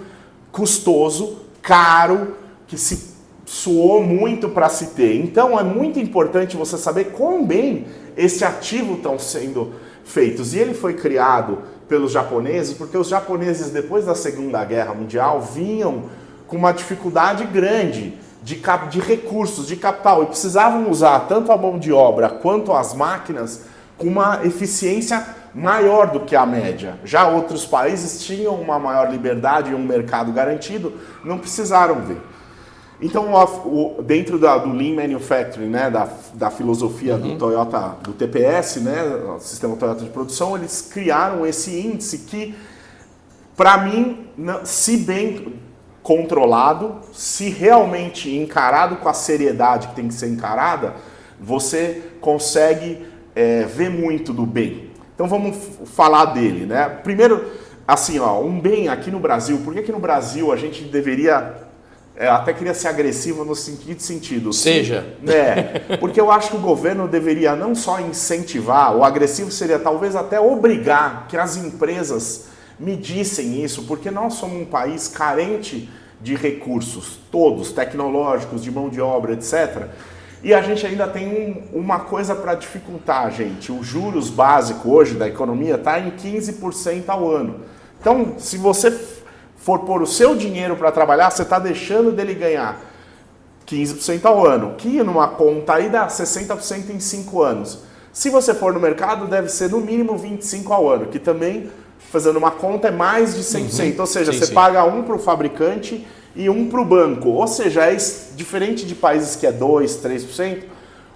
custoso, caro, que se suou muito para se ter. Então é muito importante você saber quão bem esse ativo estão sendo feitos. E ele foi criado pelos japoneses, porque os japoneses, depois da Segunda Guerra Mundial, vinham com uma dificuldade grande de recursos, de capital, e precisavam usar tanto a mão de obra quanto as máquinas com uma eficiência maior do que a média. Já outros países tinham uma maior liberdade e um mercado garantido, não precisaram ver. Então, dentro do Lean Manufacturing, né, da filosofia do Toyota, do TPS, né, o Sistema Toyota de Produção, eles criaram esse índice que, para mim, se bem controlado, se realmente encarado com a seriedade que tem que ser encarada, você consegue ver muito do bem. Então vamos falar dele, né? Primeiro, assim, um bem aqui no Brasil. Por que no Brasil a gente deveria... até queria ser agressivo no seguinte sentido. Seja. Porque eu acho que o governo deveria não só incentivar, o agressivo seria talvez até obrigar que as empresas medissem isso, porque nós somos um país carente de recursos, todos, tecnológicos, de mão de obra, etc., e a gente ainda tem uma coisa para dificultar, gente. O juros básico hoje da economia está em 15% ao ano. Então, se você for pôr o seu dinheiro para trabalhar, você está deixando dele ganhar 15% ao ano, que numa conta aí dá 60% em 5 anos. Se você for no mercado, deve ser no mínimo 25% ao ano, que também, fazendo uma conta, é mais de 100%. Ou seja, você paga um para o fabricante e um para o banco. Ou seja, é diferente de países que é 2%, 3%,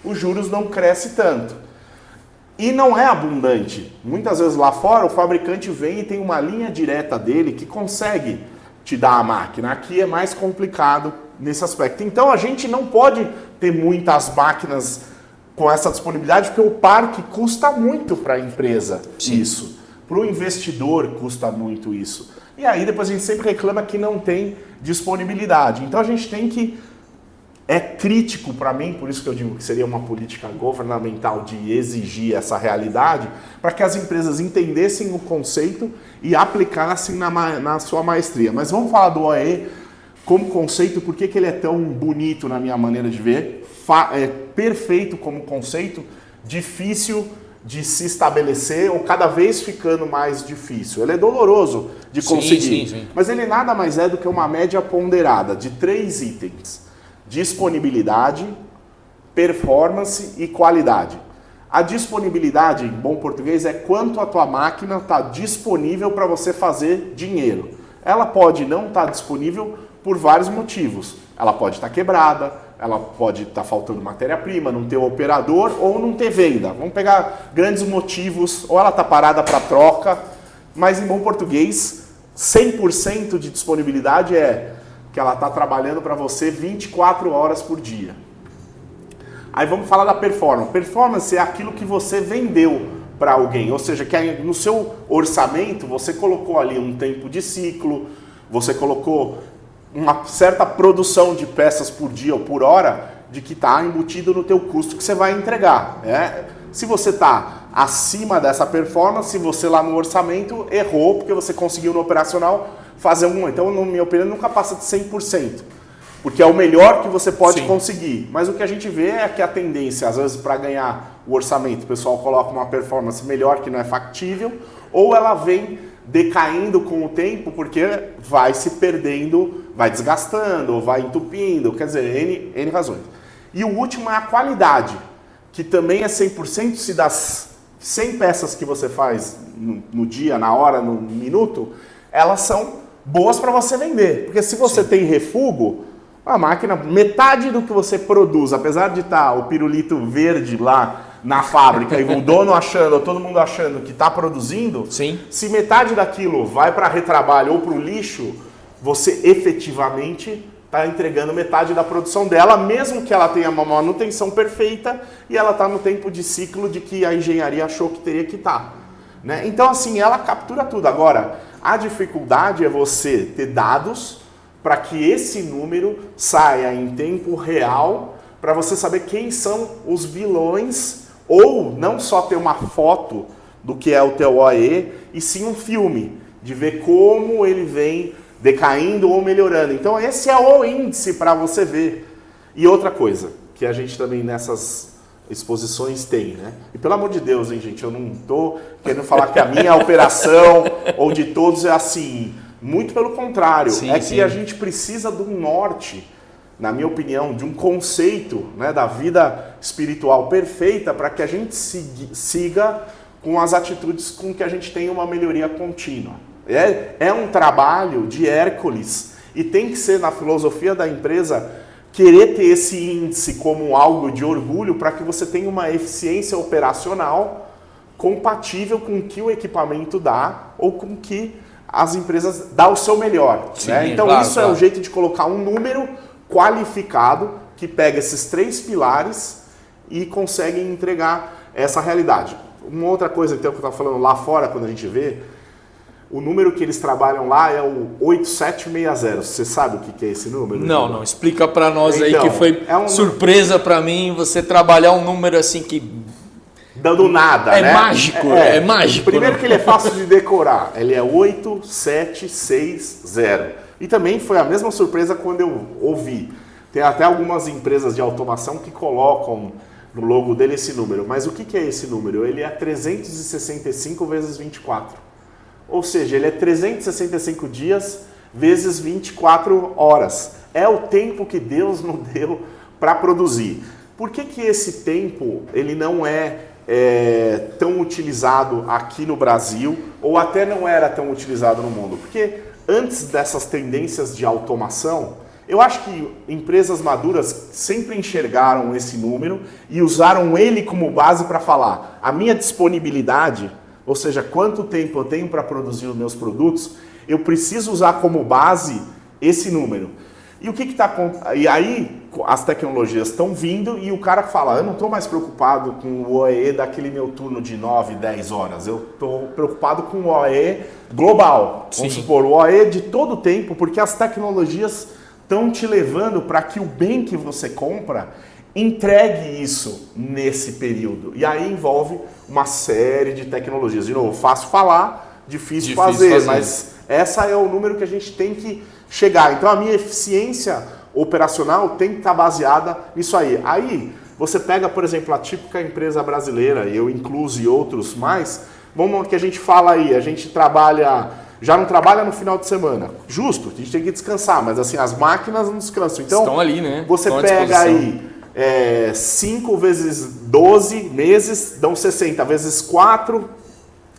os juros não crescem tanto. E não é abundante. Muitas vezes lá fora o fabricante vem e tem uma linha direta dele que consegue te dar a máquina. Aqui é mais complicado nesse aspecto. Então a gente não pode ter muitas máquinas com essa disponibilidade, porque o parque custa muito para a empresa. Sim. Isso. Para o investidor custa muito isso. E aí depois a gente sempre reclama que não tem disponibilidade. Então a gente tem que... É crítico para mim, por isso que eu digo que seria uma política governamental de exigir essa realidade, para que as empresas entendessem o conceito e aplicassem na sua maestria. Mas vamos falar do OE como conceito, por que ele é tão bonito na minha maneira de ver, é perfeito como conceito, difícil de se estabelecer ou cada vez ficando mais difícil. Ele é doloroso de conseguir, sim. Mas ele nada mais é do que uma média ponderada de 3 itens. Disponibilidade, performance e qualidade. A disponibilidade, em bom português, é quanto a tua máquina está disponível para você fazer dinheiro. Ela pode não estar disponível por vários motivos. Ela pode estar quebrada, ela pode estar faltando matéria-prima, não ter operador ou não ter venda. Vamos pegar grandes motivos, ou ela está parada para troca, mas em bom português, 100% de disponibilidade é que ela está trabalhando para você 24 horas por dia. Aí vamos falar da performance. Performance é aquilo que você vendeu para alguém, ou seja, que no seu orçamento você colocou ali um tempo de ciclo, você colocou uma certa produção de peças por dia ou por hora de que está embutido no teu custo que você vai entregar. Se você está acima dessa performance, você lá no orçamento errou porque você conseguiu no operacional fazer então, na minha opinião, nunca passa de 100%. Porque é o melhor que você pode conseguir. Mas o que a gente vê é que a tendência, às vezes, para ganhar o orçamento, o pessoal coloca uma performance melhor que não é factível, ou ela vem decaindo com o tempo porque vai se perdendo, vai desgastando, ou vai entupindo, quer dizer, N razões. E o último é a qualidade, que também é 100% se das 100 peças que você faz no dia, na hora, no minuto, elas são boas para você vender. Porque se você tem refúgio, a máquina, metade do que você produz, apesar de estar o pirulito verde lá na fábrica e o dono achando, todo mundo achando que está produzindo, se metade daquilo vai para retrabalho ou para o lixo, você efetivamente está entregando metade da produção dela, mesmo que ela tenha uma manutenção perfeita e ela está no tempo de ciclo de que a engenharia achou que teria que estar. Né? Então, assim, ela captura tudo. Agora, a dificuldade é você ter dados para que esse número saia em tempo real, para você saber quem são os vilões, ou não só ter uma foto do que é o teu OE, e sim um filme, de ver como ele vem decaindo ou melhorando. Então esse é o índice para você ver. E outra coisa, que a gente também nessas exposições tem, né? E pelo amor de Deus, hein, gente, eu não estou querendo falar que a minha operação ou de todos é assim. Muito pelo contrário, que a gente precisa de um norte, na minha opinião, de um conceito, né, da vida espiritual perfeita para que a gente siga com as atitudes com que a gente tenha uma melhoria contínua. É um trabalho de Hércules e tem que ser, na filosofia da empresa, querer ter esse índice como algo de orgulho para que você tenha uma eficiência operacional compatível com o que o equipamento dá ou com o que as empresas dão o seu melhor. Né? Então isso é o jeito de colocar um número qualificado que pega esses 3 pilares e consegue entregar essa realidade. Uma outra coisa então, que eu estava falando lá fora, quando a gente vê, o número que eles trabalham lá é o 8760. Você sabe o que é esse número? Não. Explica para nós então, aí, que foi surpresa para mim você trabalhar um número assim que... Dando nada, né? Mágico, é mágico. Primeiro que ele é fácil de decorar. Ele é 8760. E também foi a mesma surpresa quando eu ouvi. Tem até algumas empresas de automação que colocam no logo dele esse número. Mas o que é esse número? Ele é 365 vezes 24. Ou seja, ele é 365 dias vezes 24 horas. É o tempo que Deus nos deu para produzir. Por que esse tempo ele não é tão utilizado aqui no Brasil, ou até não era tão utilizado no mundo? Porque antes dessas tendências de automação, eu acho que empresas maduras sempre enxergaram esse número e usaram ele como base para falar: a minha disponibilidade, ou seja, quanto tempo eu tenho para produzir os meus produtos, eu preciso usar como base esse número. E o que está acontecendo? E aí as tecnologias estão vindo e o cara fala: eu não estou mais preocupado com o OE daquele meu turno de 9, 10 horas. Eu estou preocupado com o OE global. Vamos supor, o OE de todo o tempo, porque as tecnologias estão te levando para que o bem que você compra entregue isso nesse período. E aí envolve uma série de tecnologias. De novo, fácil falar, difícil fazer, mas essa é o número que a gente tem que chegar. Então a minha eficiência operacional tem que estar baseada nisso aí. Aí você pega, por exemplo, a típica empresa brasileira, eu incluso e outros mais, vamos que a gente fala aí, a gente já não trabalha no final de semana. Justo, a gente tem que descansar, mas assim, as máquinas não descansam. Então, estão ali, né? Você pega aí 5 vezes 12 meses dão 60, vezes 4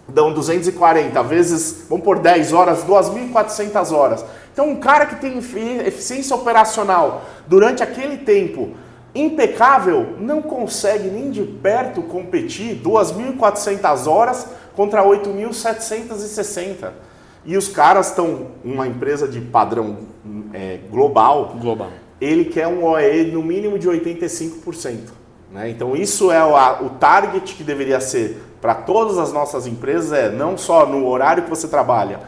dão 240, vezes, vamos por 10 horas, 2.400 horas. Então um cara que tem eficiência operacional durante aquele tempo impecável não consegue nem de perto competir 2.400 horas contra 8.760. E os caras estão, uma empresa de padrão global. Ele quer um OEE no mínimo de 85%. Né? Então isso é o target que deveria ser para todas as nossas empresas, não só no horário que você trabalha,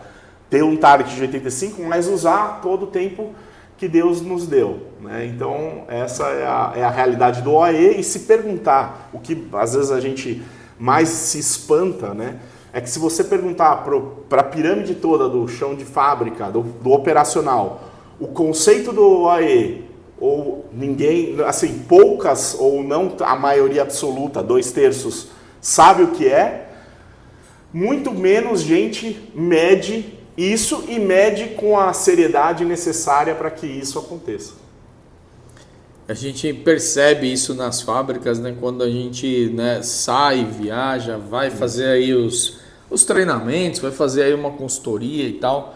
ter um target de 85%, mas usar todo o tempo que Deus nos deu. Né? Então essa é a realidade do OEE. E se perguntar, o que às vezes a gente mais se espanta, né? É que se você perguntar para a pirâmide toda do chão de fábrica, do operacional, o conceito do OEE, ou ninguém, assim, poucas ou não a maioria absoluta, 2/3, sabe o que é, muito menos gente mede isso e mede com a seriedade necessária para que isso aconteça. A gente percebe isso nas fábricas, né? Quando a gente, né, sai, viaja, vai fazer aí os treinamentos, vai fazer aí uma consultoria e tal.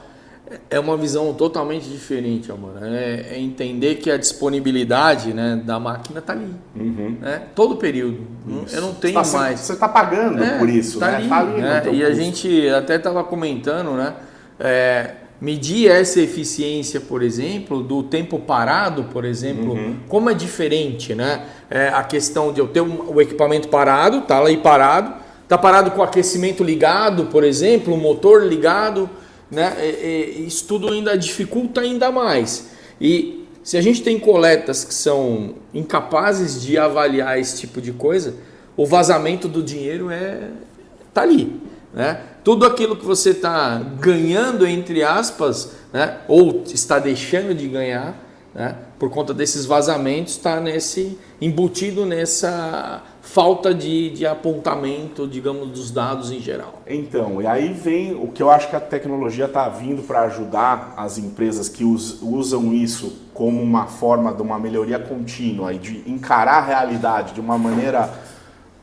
É uma visão totalmente diferente, amor. É entender que a disponibilidade, né, da máquina está ali. Né? Todo período. Isso. Eu não tenho mais. Você está pagando por isso, tá, né? Ali, tá ali, né? E a gente até estava comentando, né? Medir essa eficiência, por exemplo, do tempo parado, por exemplo, como é diferente, né? A questão de eu ter o equipamento parado, tá lá aí parado, tá parado com o aquecimento ligado, por exemplo, o motor ligado, né? Isso tudo ainda dificulta ainda mais. E se a gente tem coletas que são incapazes de avaliar esse tipo de coisa, o vazamento do dinheiro tá ali, né? Tudo aquilo que você está ganhando, entre aspas, né? Ou está deixando de ganhar, né? Por conta desses vazamentos, está embutido nessa falta de apontamento, digamos, dos dados em geral. Então, e aí vem o que eu acho que a tecnologia está vindo para ajudar as empresas que usam isso como uma forma de uma melhoria contínua e de encarar a realidade de uma maneira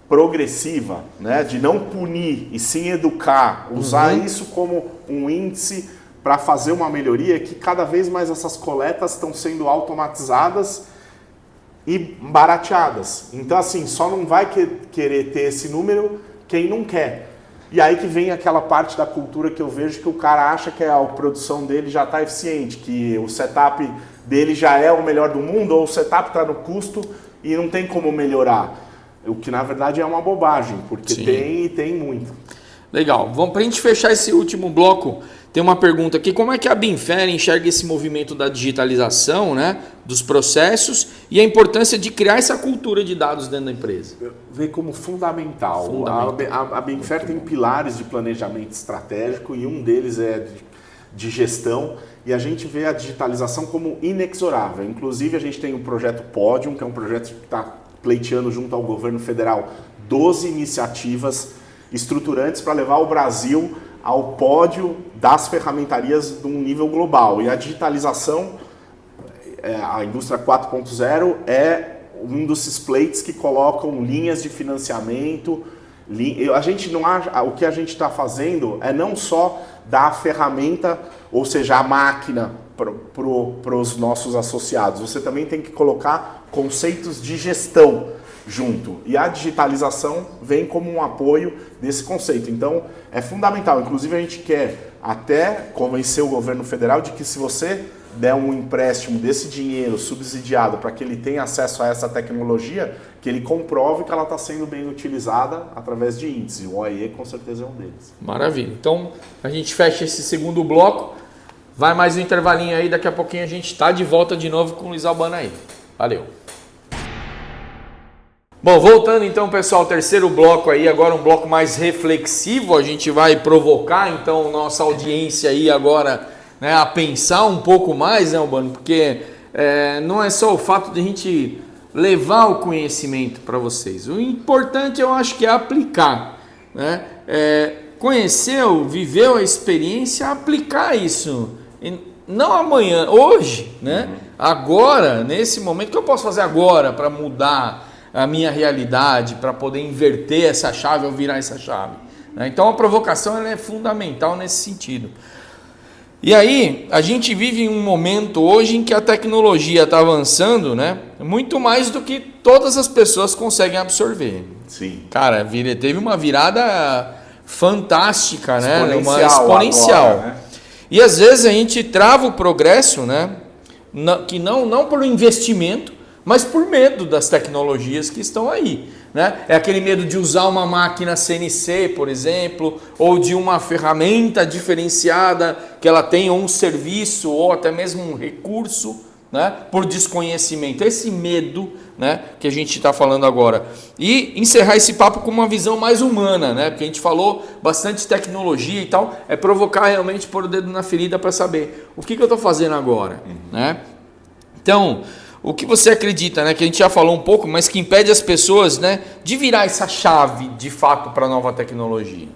progressiva, né? De não punir e sim educar, usar isso como um índice para fazer uma melhoria, que cada vez mais essas coletas estão sendo automatizadas e barateadas. Então, assim, só não vai querer ter esse número quem não quer. E aí que vem aquela parte da cultura que eu vejo que o cara acha que a produção dele já está eficiente, que o setup dele já é o melhor do mundo, ou o setup está no custo e não tem como melhorar. O que na verdade é uma bobagem, porque tem muito. Legal. Vamos para a gente fechar esse último bloco. Tem uma pergunta aqui: como é que a Binfer enxerga esse movimento da digitalização, né, dos processos e a importância de criar essa cultura de dados dentro da empresa? Vê como fundamental. A Binfer tem pilares de planejamento estratégico e um deles é de gestão, e a gente vê a digitalização como inexorável. Inclusive a gente tem o projeto Podium, que é um projeto que está pleiteando junto ao governo federal 12 iniciativas estruturantes para levar o Brasil ao pódio das ferramentarias de um nível global. E a digitalização, a indústria 4.0, é um desses plates que colocam linhas de financiamento. A gente não o que a gente está fazendo é não só dar a ferramenta, ou seja, a máquina para os nossos associados. Você também tem que colocar conceitos de gestão junto. E a digitalização vem como um apoio desse conceito. Então, é fundamental. Inclusive, a gente quer até convencer o governo federal de que se você der um empréstimo desse dinheiro subsidiado para que ele tenha acesso a essa tecnologia, que ele comprove que ela está sendo bem utilizada através de índices. O OEE com certeza é um deles. Maravilha. Então, a gente fecha esse segundo bloco. Vai mais um intervalinho aí, daqui a pouquinho a gente está de volta de novo com o Luiz Albano aí. Valeu! Bom, voltando então, pessoal, terceiro bloco aí, agora um bloco mais reflexivo. A gente vai provocar então nossa audiência aí agora, né, a pensar um pouco mais, né, Albano? Porque não é só o fato de a gente levar o conhecimento para vocês. O importante eu acho que é aplicar, né? Conheceu, viveu a experiência, aplicar isso. Não amanhã, hoje, né? Agora, nesse momento, o que eu posso fazer agora para mudar a minha realidade, para poder inverter essa chave ou virar essa chave? Então a provocação ela é fundamental nesse sentido. E aí, a gente vive em um momento hoje em que a tecnologia está avançando, né? Muito mais do que todas as pessoas conseguem absorver. Sim. Cara, teve uma virada fantástica, né? Uma exponencial. Agora, né? E às vezes a gente trava o progresso, né? Que não por investimento, mas por medo das tecnologias que estão aí. Né? É aquele medo de usar uma máquina CNC, por exemplo, ou de uma ferramenta diferenciada que ela tem, ou um serviço, ou até mesmo um recurso, né? Por desconhecimento. Esse medo, né? Que a gente está falando agora. E encerrar esse papo com uma visão mais humana, né? Porque a gente falou bastante de tecnologia e tal, é provocar realmente pôr o dedo na ferida para saber o que eu estou fazendo agora. Né? Então, o que você acredita, né, que a gente já falou um pouco, mas que impede as pessoas, né, de virar essa chave de fato para a nova tecnologia?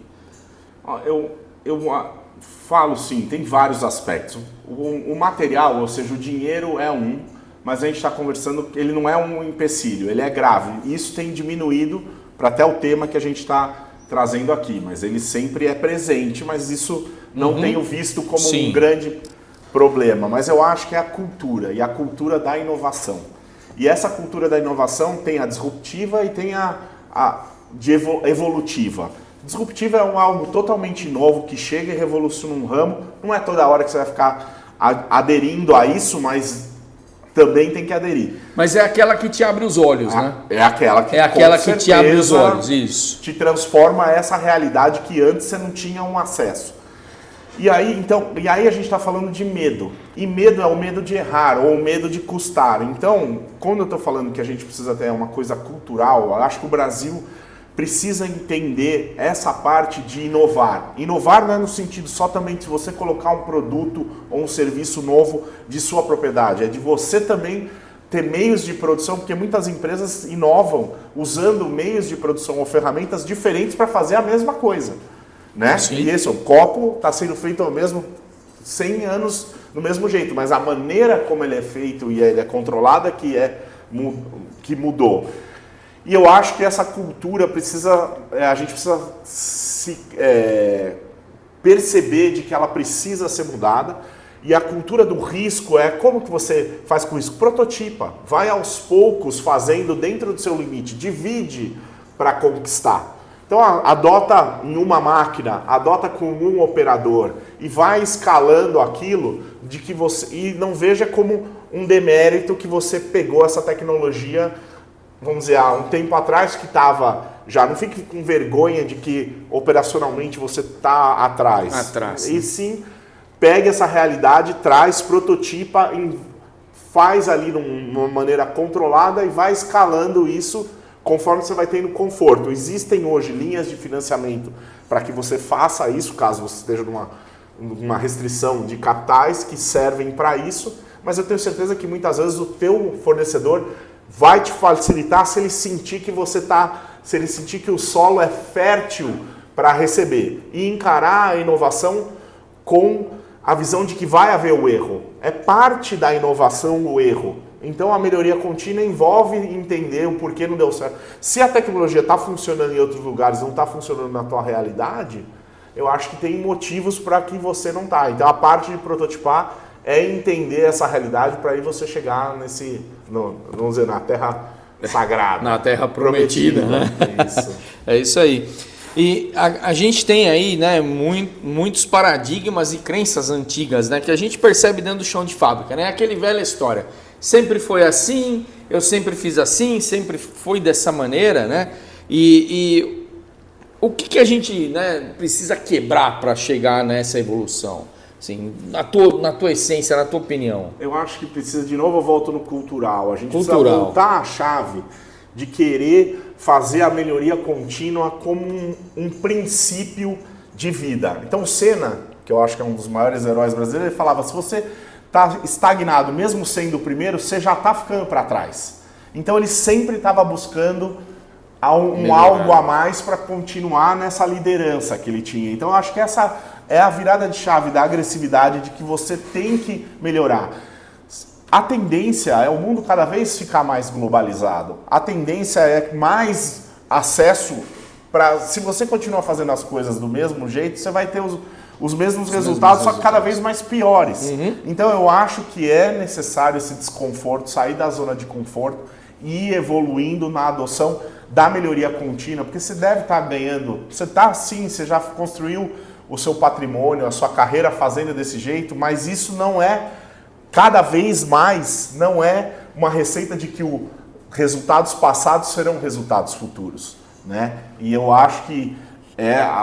Eu falo sim, tem vários aspectos. O material, ou seja, o dinheiro é mas a gente está conversando, ele não é um empecilho, ele é grave. Isso tem diminuído para até o tema que a gente está trazendo aqui, mas ele sempre é presente, mas isso não tenho visto como um grande problema, mas eu acho que é a cultura, e a cultura da inovação. E essa cultura da inovação tem a disruptiva e tem a evolutiva. Disruptiva é algo totalmente novo que chega e revoluciona um ramo. Não é toda hora que você vai ficar aderindo a isso, mas também tem que aderir. Mas é aquela que te abre os olhos, né? É aquela que, te abre os olhos, isso. Te transforma essa realidade que antes você não tinha um acesso. E aí a gente está falando de medo. E medo é o medo de errar ou o medo de custar. Então, quando eu estou falando que a gente precisa ter uma coisa cultural, eu acho que o Brasil precisa entender essa parte de inovar. Inovar não é no sentido só também de você colocar um produto ou um serviço novo de sua propriedade. É de você também ter meios de produção, porque muitas empresas inovam usando meios de produção ou ferramentas diferentes para fazer a mesma coisa. Né? E esse o copo está sendo feito ao mesmo 100 anos do mesmo jeito, mas a maneira como ele é feito e ele é controlada que mudou. E eu acho que essa cultura a gente precisa perceber de que ela precisa ser mudada. E a cultura do risco como que você faz com isso? Prototipa, vai aos poucos fazendo dentro do seu limite, divide para conquistar. Então adota em uma máquina, adota com um operador e vai escalando aquilo e não veja como um demérito que você pegou essa tecnologia, vamos dizer, há um tempo atrás que estava já. Não fique com vergonha de que operacionalmente você está atrás. E sim, pegue essa realidade, traz, prototipa, faz ali de uma maneira controlada e vai escalando isso conforme você vai tendo conforto. Existem hoje linhas de financiamento para que você faça isso, caso você esteja numa restrição de capitais que servem para isso, mas eu tenho certeza que muitas vezes o teu fornecedor vai te facilitar se ele sentir que se ele sentir que o solo é fértil para receber e encarar a inovação com a visão de que vai haver o erro. É parte da inovação o erro. Então a melhoria contínua envolve entender o porquê não deu certo. Se a tecnologia está funcionando em outros lugares, não está funcionando na tua realidade, eu acho que tem motivos para que você não está. Então a parte de prototipar é entender essa realidade para aí você chegar vamos dizer, na terra sagrada. Na terra prometida, né? Isso. É isso aí. E a gente tem aí, né, muitos paradigmas e crenças antigas, né, que a gente percebe dentro do chão de fábrica, né? Aquele velha história. Sempre foi assim, eu sempre fiz assim, sempre foi dessa maneira, né? E o que a gente, né, precisa quebrar para chegar nessa evolução? Assim, na tua essência, na tua opinião. Eu acho que precisa, de novo, eu volto no cultural. A gente precisa voltar à chave de querer fazer a melhoria contínua como um princípio de vida. Então o Senna, que eu acho que é um dos maiores heróis brasileiros, ele falava, se você está estagnado, mesmo sendo o primeiro, você já está ficando para trás. Então ele sempre estava buscando algo a mais para continuar nessa liderança que ele tinha. Então eu acho que essa é a virada de chave da agressividade, de que você tem que melhorar. a tendência é o mundo cada vez ficar mais globalizado. A tendência é mais acesso para... Se você continuar fazendo as coisas do mesmo jeito, você vai ter os mesmos resultados, só que cada vez mais piores. Então eu acho que é necessário esse desconforto, sair da zona de conforto e ir evoluindo na adoção da melhoria contínua, porque você deve estar ganhando, você está sim, você já construiu o seu patrimônio, a sua carreira fazendo desse jeito, mas isso não é, cada vez mais, não é uma receita de que os resultados passados serão resultados futuros, né? E eu acho que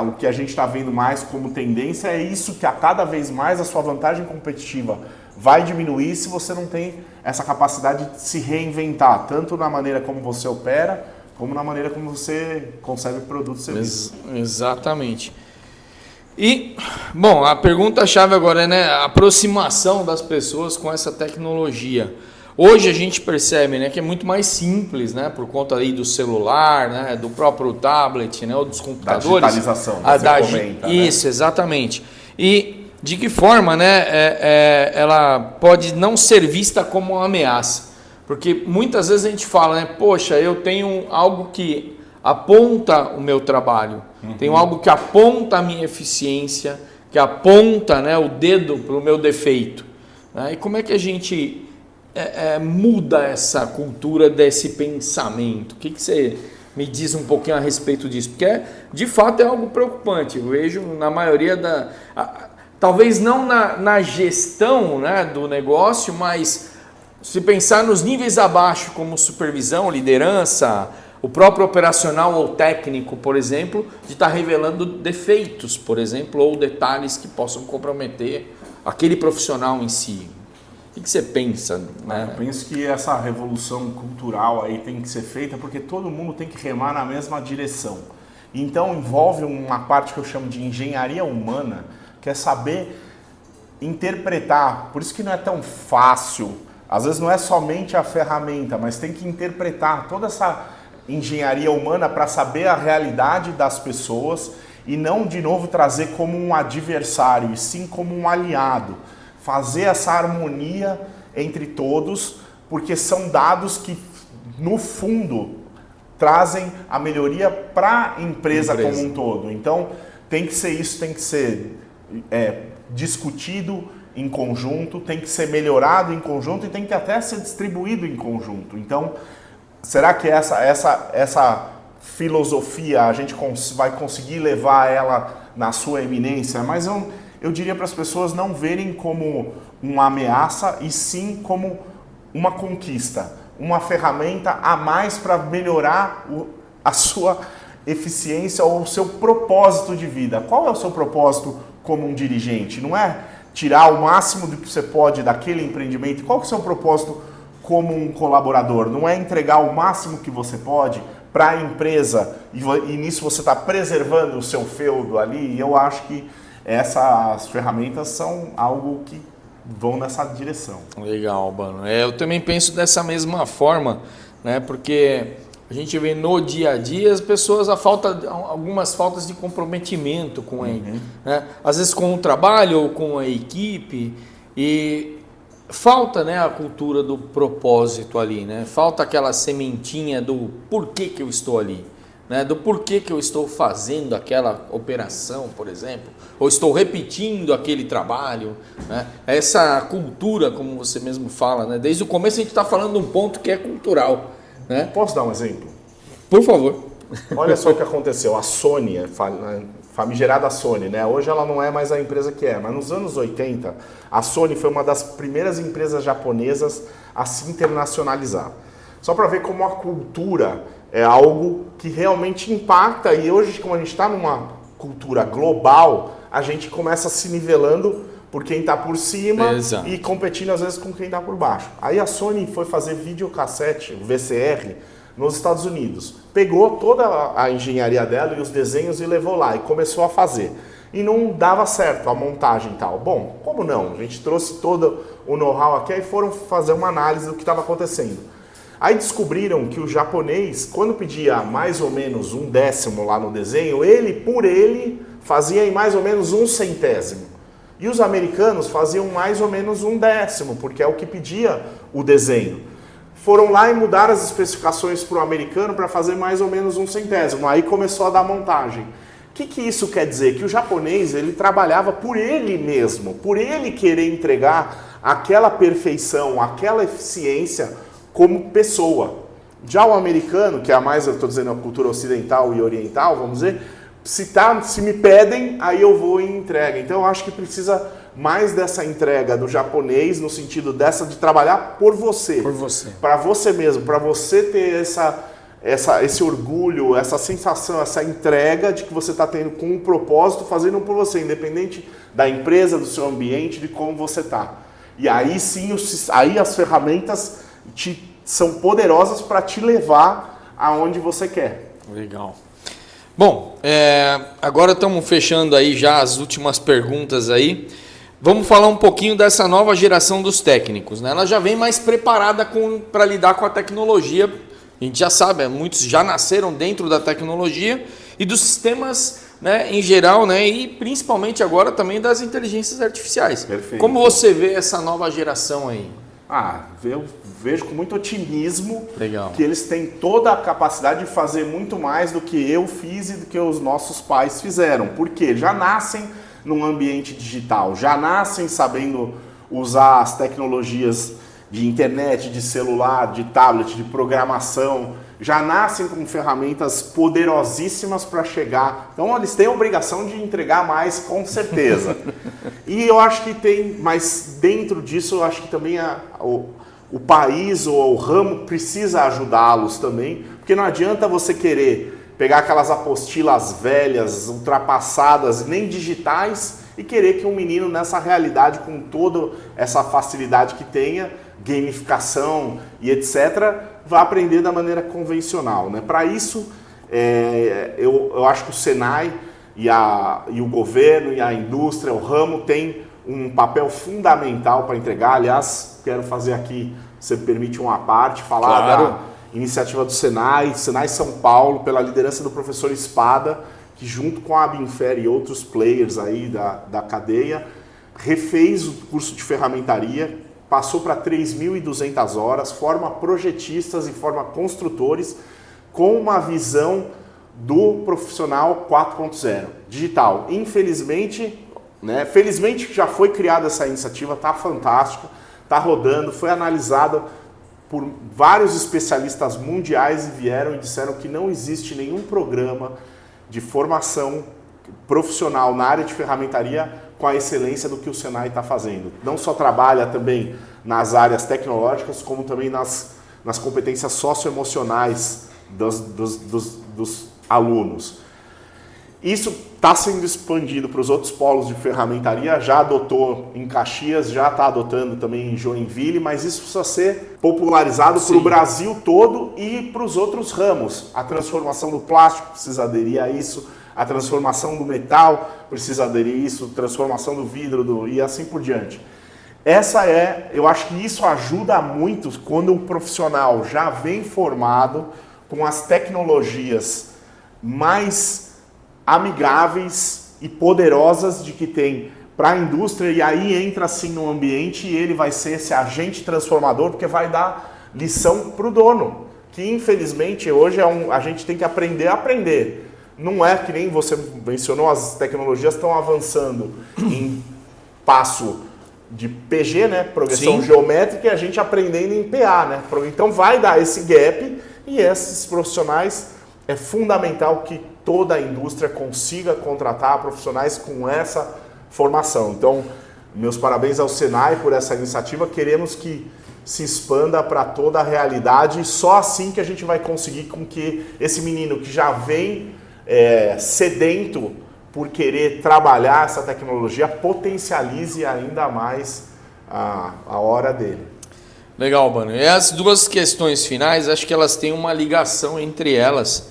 o que a gente está vendo mais como tendência é isso, que a cada vez mais a sua vantagem competitiva vai diminuir se você não tem essa capacidade de se reinventar, tanto na maneira como você opera, como na maneira como você concebe produtos e serviços. Exatamente. E, bom, a pergunta-chave agora é, né, a aproximação das pessoas com essa tecnologia. Hoje a gente percebe, né, que é muito mais simples, né, por conta aí do celular, né, do próprio tablet, né, ou dos computadores. Da digitalização, você comenta, isso, né? Exatamente. E de que forma, né, ela pode não ser vista como uma ameaça? Porque muitas vezes a gente fala, né, poxa, eu tenho algo que aponta o meu trabalho, tenho algo que aponta a minha eficiência, que aponta, né, o dedo para o meu defeito. Né? E como é que a gente muda essa cultura desse pensamento? O que você me diz um pouquinho a respeito disso? Porque de fato é algo preocupante. Eu vejo na maioria talvez não na gestão, né, do negócio, mas se pensar nos níveis abaixo, como supervisão, liderança, o próprio operacional ou técnico, por exemplo, de estar revelando defeitos, por exemplo, ou detalhes que possam comprometer aquele profissional em si. O que você pensa? Né? Eu penso que essa revolução cultural aí tem que ser feita porque todo mundo tem que remar na mesma direção. Então envolve uma parte que eu chamo de engenharia humana, que é saber interpretar. Por isso que não é tão fácil. Às vezes não é somente a ferramenta, mas tem que interpretar toda essa engenharia humana para saber a realidade das pessoas e não, de novo, trazer como um adversário, e sim como um aliado. Fazer essa harmonia entre todos, porque são dados que, no fundo, trazem a melhoria para a empresa como um todo. Então, tem que ser isso, tem que ser discutido em conjunto, tem que ser melhorado em conjunto e tem que até ser distribuído em conjunto. Então, será que essa filosofia a gente vai conseguir levar ela na sua eminência? Mas eu diria para as pessoas não verem como uma ameaça e sim como uma conquista, uma ferramenta a mais para melhorar a sua eficiência ou o seu propósito de vida. Qual é o seu propósito como um dirigente? Não é tirar o máximo do que você pode daquele empreendimento? Qual é o seu propósito como um colaborador? Não é entregar o máximo que você pode para a empresa e nisso você está preservando o seu feudo ali? E eu acho que essas ferramentas são algo que vão nessa direção. Legal, Albano. Eu também penso dessa mesma forma, né? Porque a gente vê no dia a dia as pessoas, algumas faltas de comprometimento com ele, né? Às vezes com o trabalho ou com a equipe, e falta, né, a cultura do propósito ali, né? Falta aquela sementinha do porquê que eu estou ali, né? Do porquê que eu estou fazendo aquela operação, por exemplo, ou estou repetindo aquele trabalho, né? Essa cultura, como você mesmo fala, né? Desde o começo a gente está falando de um ponto que é cultural, né? Posso dar um exemplo? Por favor. Olha só o que aconteceu. A Sony, famigerada Sony, né? Hoje ela não é mais a empresa que é, mas nos anos 80, a Sony foi uma das primeiras empresas japonesas a se internacionalizar. Só para ver como a cultura é algo que realmente impacta, e hoje, como a gente está numa cultura global, a gente começa se nivelando por quem está por cima. Exato. E competindo às vezes com quem está por baixo. Aí a Sony foi fazer videocassete, VCR, nos Estados Unidos. Pegou toda a engenharia dela e os desenhos e levou lá e começou a fazer. E não dava certo a montagem e tal. Bom, como não? A gente trouxe todo o know-how aqui e foram fazer uma análise do que estava acontecendo. Aí descobriram que o japonês, quando pedia mais ou menos 1/10 lá no desenho, ele, por ele, fazia em mais ou menos 1/100. E os americanos faziam mais ou menos 1/10, porque é o que pedia o desenho. Foram lá e mudaram as especificações para o americano para fazer mais ou menos 1/100. Aí começou a dar montagem. O que isso quer dizer? Que o japonês ele trabalhava por ele mesmo, por ele querer entregar aquela perfeição, aquela eficiência como pessoa. Já o americano, que é a mais, eu estou dizendo, a cultura ocidental e oriental, vamos dizer, se me pedem, aí eu vou e entrego. Então eu acho que precisa mais dessa entrega do japonês, no sentido de trabalhar por você. Por você. Para você mesmo, para você ter esse orgulho, essa sensação, essa entrega de que você está tendo com um propósito, fazendo por você, independente da empresa, do seu ambiente, de como você está. E aí sim, aí as ferramentas são poderosas para te levar aonde você quer. Legal. Bom, agora estamos fechando aí já as últimas perguntas aí. Vamos falar um pouquinho dessa nova geração dos técnicos, né? Ela já vem mais preparada para lidar com a tecnologia. A gente já sabe, muitos já nasceram dentro da tecnologia e dos sistemas, né, em geral, né, e principalmente agora também das inteligências artificiais. Perfeito. Como você vê essa nova geração aí? Eu vejo com muito otimismo. Legal. Que eles têm toda a capacidade de fazer muito mais do que eu fiz e do que os nossos pais fizeram. Porque já nascem num ambiente digital, já nascem sabendo usar as tecnologias de internet, de celular, de tablet, de programação, já nascem com ferramentas poderosíssimas para chegar. Então eles têm a obrigação de entregar mais, com certeza. E eu acho que tem, mas dentro disso eu acho que também o país ou o ramo precisa ajudá-los também, porque não adianta você querer pegar aquelas apostilas velhas, ultrapassadas, nem digitais, e querer que um menino nessa realidade, com toda essa facilidade que tenha, gamificação e etc., vá aprender da maneira convencional, né? Para isso, eu acho que o Senai e o governo e a indústria, o ramo, tem um papel fundamental para entregar. Aliás, quero fazer aqui, se me permite uma parte, falar da iniciativa do Senai São Paulo, pela liderança do professor Espada, que junto com a Abinfer e outros players aí da cadeia, refez o curso de ferramentaria, passou para 3.200 horas, forma projetistas e forma construtores com uma visão do profissional 4.0, digital. Infelizmente, né, felizmente já foi criada essa iniciativa, está fantástica, está rodando, foi analisada por vários especialistas mundiais e vieram e disseram que não existe nenhum programa de formação profissional na área de ferramentaria com a excelência do que o Senai está fazendo. Não só trabalha também nas áreas tecnológicas, como também nas competências socioemocionais dos alunos. Isso está sendo expandido para os outros polos de ferramentaria, já adotou em Caxias, já está adotando também em Joinville, mas isso precisa ser popularizado para o Brasil todo e para os outros ramos. A transformação do plástico precisa aderir a isso, a transformação do metal precisa aderir a isso, a transformação do vidro e assim por diante. Eu acho que isso ajuda muito quando o profissional já vem formado com as tecnologias mais amigáveis e poderosas de que tem para a indústria, e aí entra assim no ambiente e ele vai ser esse agente transformador, porque vai dar lição para o dono, que infelizmente hoje a gente tem que aprender a aprender. Não é que nem você mencionou, as tecnologias estão avançando em passo de PG, né? Progressão geométrica, e a gente aprendendo em PA, né? Então vai dar esse gap, e esses profissionais é fundamental que toda a indústria consiga contratar profissionais com essa formação. Então, meus parabéns ao Senai por essa iniciativa. Queremos que se expanda para toda a realidade, e só assim que a gente vai conseguir com que esse menino que já vem sedento por querer trabalhar essa tecnologia potencialize ainda mais a hora dele. Legal, Bano. E as duas questões finais, acho que elas têm uma ligação entre elas,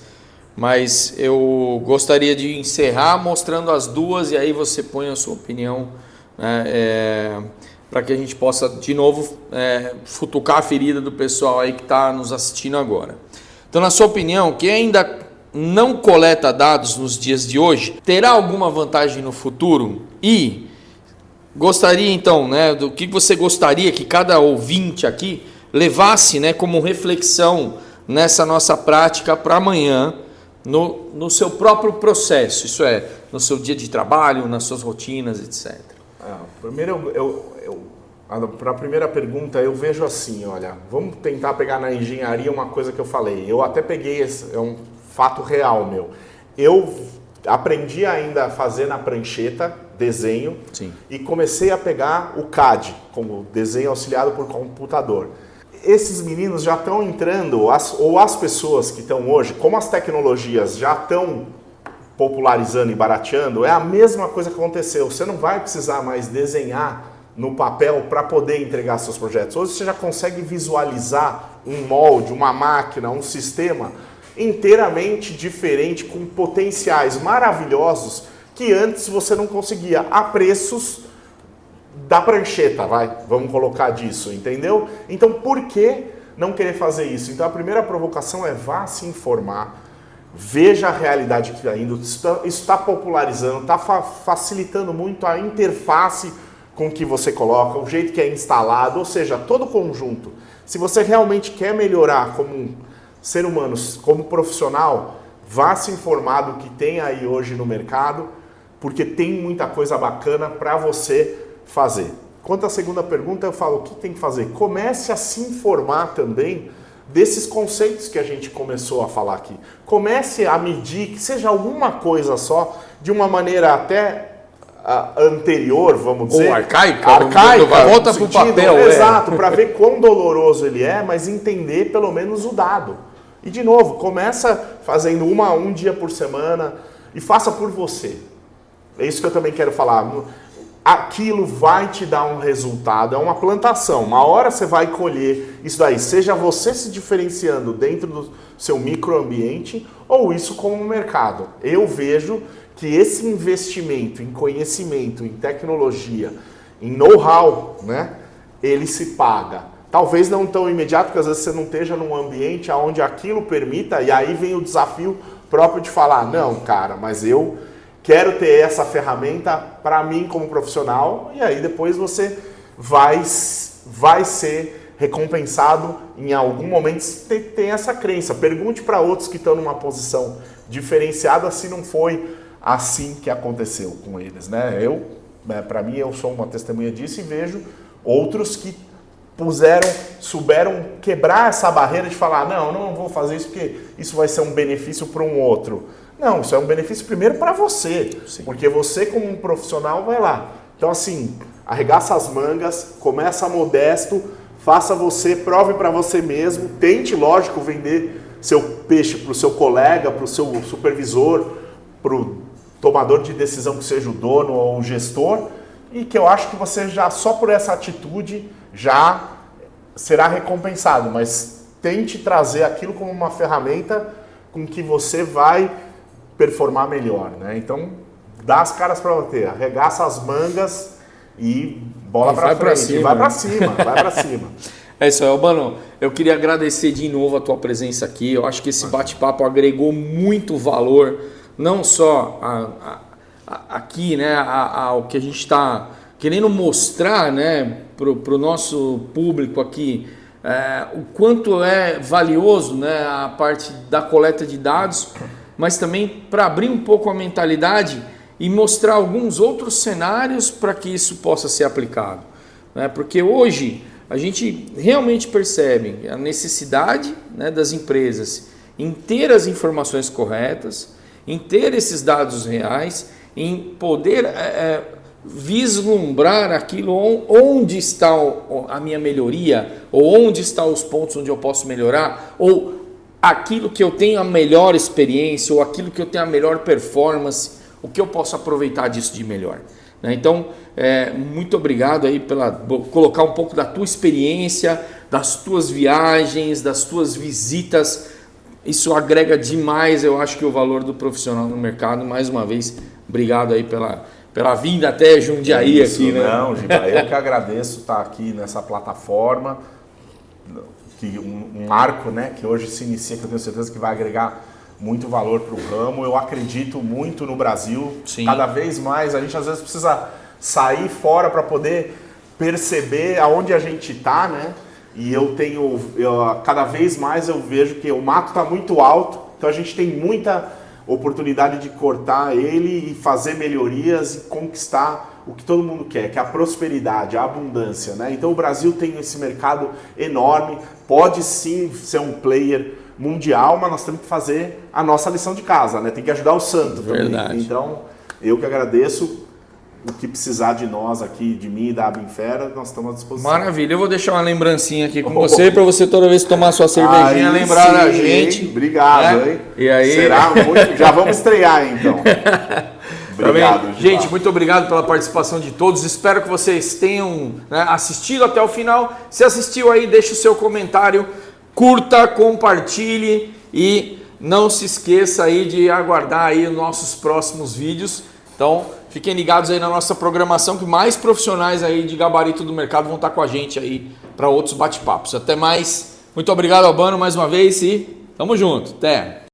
mas eu gostaria de encerrar mostrando as duas e aí você põe a sua opinião, né, para que a gente possa de novo futucar a ferida do pessoal aí que está nos assistindo agora. Então, na sua opinião, quem ainda não coleta dados nos dias de hoje terá alguma vantagem no futuro? E gostaria então, né, do que você gostaria que cada ouvinte aqui levasse, né, como reflexão nessa nossa prática para amanhã, no seu próprio processo, isso é, no seu dia de trabalho, nas suas rotinas, etc. Primeiro, para a primeira pergunta, eu vejo assim, olha, vamos tentar pegar na engenharia uma coisa que eu falei. Eu até peguei, é um fato real meu. Eu aprendi ainda a fazer na prancheta, desenho, Sim. E comecei a pegar o CAD, como desenho auxiliado por computador. Esses meninos já estão entrando, ou as pessoas que estão hoje, como as tecnologias já estão popularizando e barateando, é a mesma coisa que aconteceu. Você não vai precisar mais desenhar no papel para poder entregar seus projetos. Hoje você já consegue visualizar um molde, uma máquina, um sistema inteiramente diferente, com potenciais maravilhosos que antes você não conseguia, a preços da prancheta, vamos colocar disso, entendeu? Então, por que não querer fazer isso? Então, a primeira provocação é vá se informar, veja a realidade que ainda isso está popularizando, está facilitando muito a interface com que você coloca, o jeito que é instalado, ou seja, todo o conjunto. Se você realmente quer melhorar como ser humano, como profissional, vá se informar do que tem aí hoje no mercado, porque tem muita coisa bacana para você fazer. Quanto à segunda pergunta, eu falo, o que tem que fazer? Comece a se informar também desses conceitos que a gente começou a falar aqui. Comece a medir, que seja alguma coisa só, de uma maneira até anterior, vamos dizer. Ou arcaica. Volta para o papel. Exato, para ver quão doloroso ele é, mas entender pelo menos o dado. E de novo, começa fazendo um dia por semana e faça por você. É isso que eu também quero falar. Aquilo vai te dar um resultado, é uma plantação. Uma hora você vai colher isso daí, seja você se diferenciando dentro do seu microambiente ou isso como mercado. Eu vejo que esse investimento em conhecimento, em tecnologia, em know-how, né, ele se paga. Talvez não tão imediato, porque às vezes você não esteja num ambiente onde aquilo permita, e aí vem o desafio próprio de falar, não, cara, mas eu quero ter essa ferramenta para mim como profissional, e aí depois você vai ser recompensado em algum momento se tem essa crença. Pergunte para outros que estão numa posição diferenciada se não foi assim que aconteceu com eles, né? Para mim, eu sou uma testemunha disso e vejo outros que souberam quebrar essa barreira de falar, não vou fazer isso porque isso vai ser um benefício para um outro. Não, isso é um benefício primeiro para você, Sim. Porque você como um profissional vai lá. Então assim, arregaça as mangas, começa modesto, faça você, prove para você mesmo, tente, lógico, vender seu peixe para o seu colega, para o seu supervisor, para o tomador de decisão que seja o dono ou o gestor, e que eu acho que você já, só por essa atitude, já será recompensado, mas tente trazer aquilo como uma ferramenta com que você vai performar melhor, né? Então, dá as caras para bater, arregaça as mangas e bola para frente, vai para cima. É isso aí, Albano. Eu queria agradecer de novo a tua presença aqui. Eu acho que esse bate-papo agregou muito valor, não só aqui, né, ao que a gente está querendo mostrar, né, para o nosso público aqui, o quanto é valioso, né, a parte da coleta de dados, mas também para abrir um pouco a mentalidade e mostrar alguns outros cenários para que isso possa ser aplicado, né? Porque hoje a gente realmente percebe a necessidade, né, das empresas em ter as informações corretas, em ter esses dados reais, em poder vislumbrar aquilo onde está a minha melhoria, ou onde estão os pontos onde eu posso melhorar, ou aquilo que eu tenho a melhor experiência, ou aquilo que eu tenho a melhor performance, o que eu posso aproveitar disso de melhor. Então, muito obrigado aí pela colocar um pouco da tua experiência, das tuas viagens, das tuas visitas. Isso agrega demais, eu acho, que o valor do profissional no mercado. Mais uma vez, obrigado aí pela vinda até Jundiaí aqui, né? Não, Giba, eu que agradeço estar aqui nessa plataforma, que um marco, né, que hoje se inicia, que eu tenho certeza que vai agregar muito valor para o ramo. Eu acredito muito no Brasil. Sim. Cada vez mais a gente às vezes precisa sair fora para poder perceber aonde a gente está, né? E cada vez mais eu vejo que o mato está muito alto, então a gente tem muita oportunidade de cortar ele e fazer melhorias e conquistar o que todo mundo quer, que é a prosperidade, a abundância, né? Então o Brasil tem esse mercado enorme, pode sim ser um player mundial, mas nós temos que fazer a nossa lição de casa, né? Tem que ajudar o santo também. Verdade. Então, eu que agradeço. O que precisar de nós aqui, de mim e da Abinfera, nós estamos à disposição. Maravilha, eu vou deixar uma lembrancinha aqui com você, para você toda vez tomar sua cervejinha, lembrar da gente. Hein? Obrigado, hein? E aí... Será muito... Já vamos estrear, então. Obrigado, gente, muito obrigado pela participação de todos. Espero que vocês tenham, né, assistido até o final. Se assistiu aí, deixa o seu comentário, curta, compartilhe e não se esqueça aí de aguardar aí os nossos próximos vídeos. Então, fiquem ligados aí na nossa programação, que mais profissionais aí de gabarito do mercado vão estar com a gente aí para outros bate-papos. Até mais. Muito obrigado, Albano, mais uma vez e tamo junto. Até!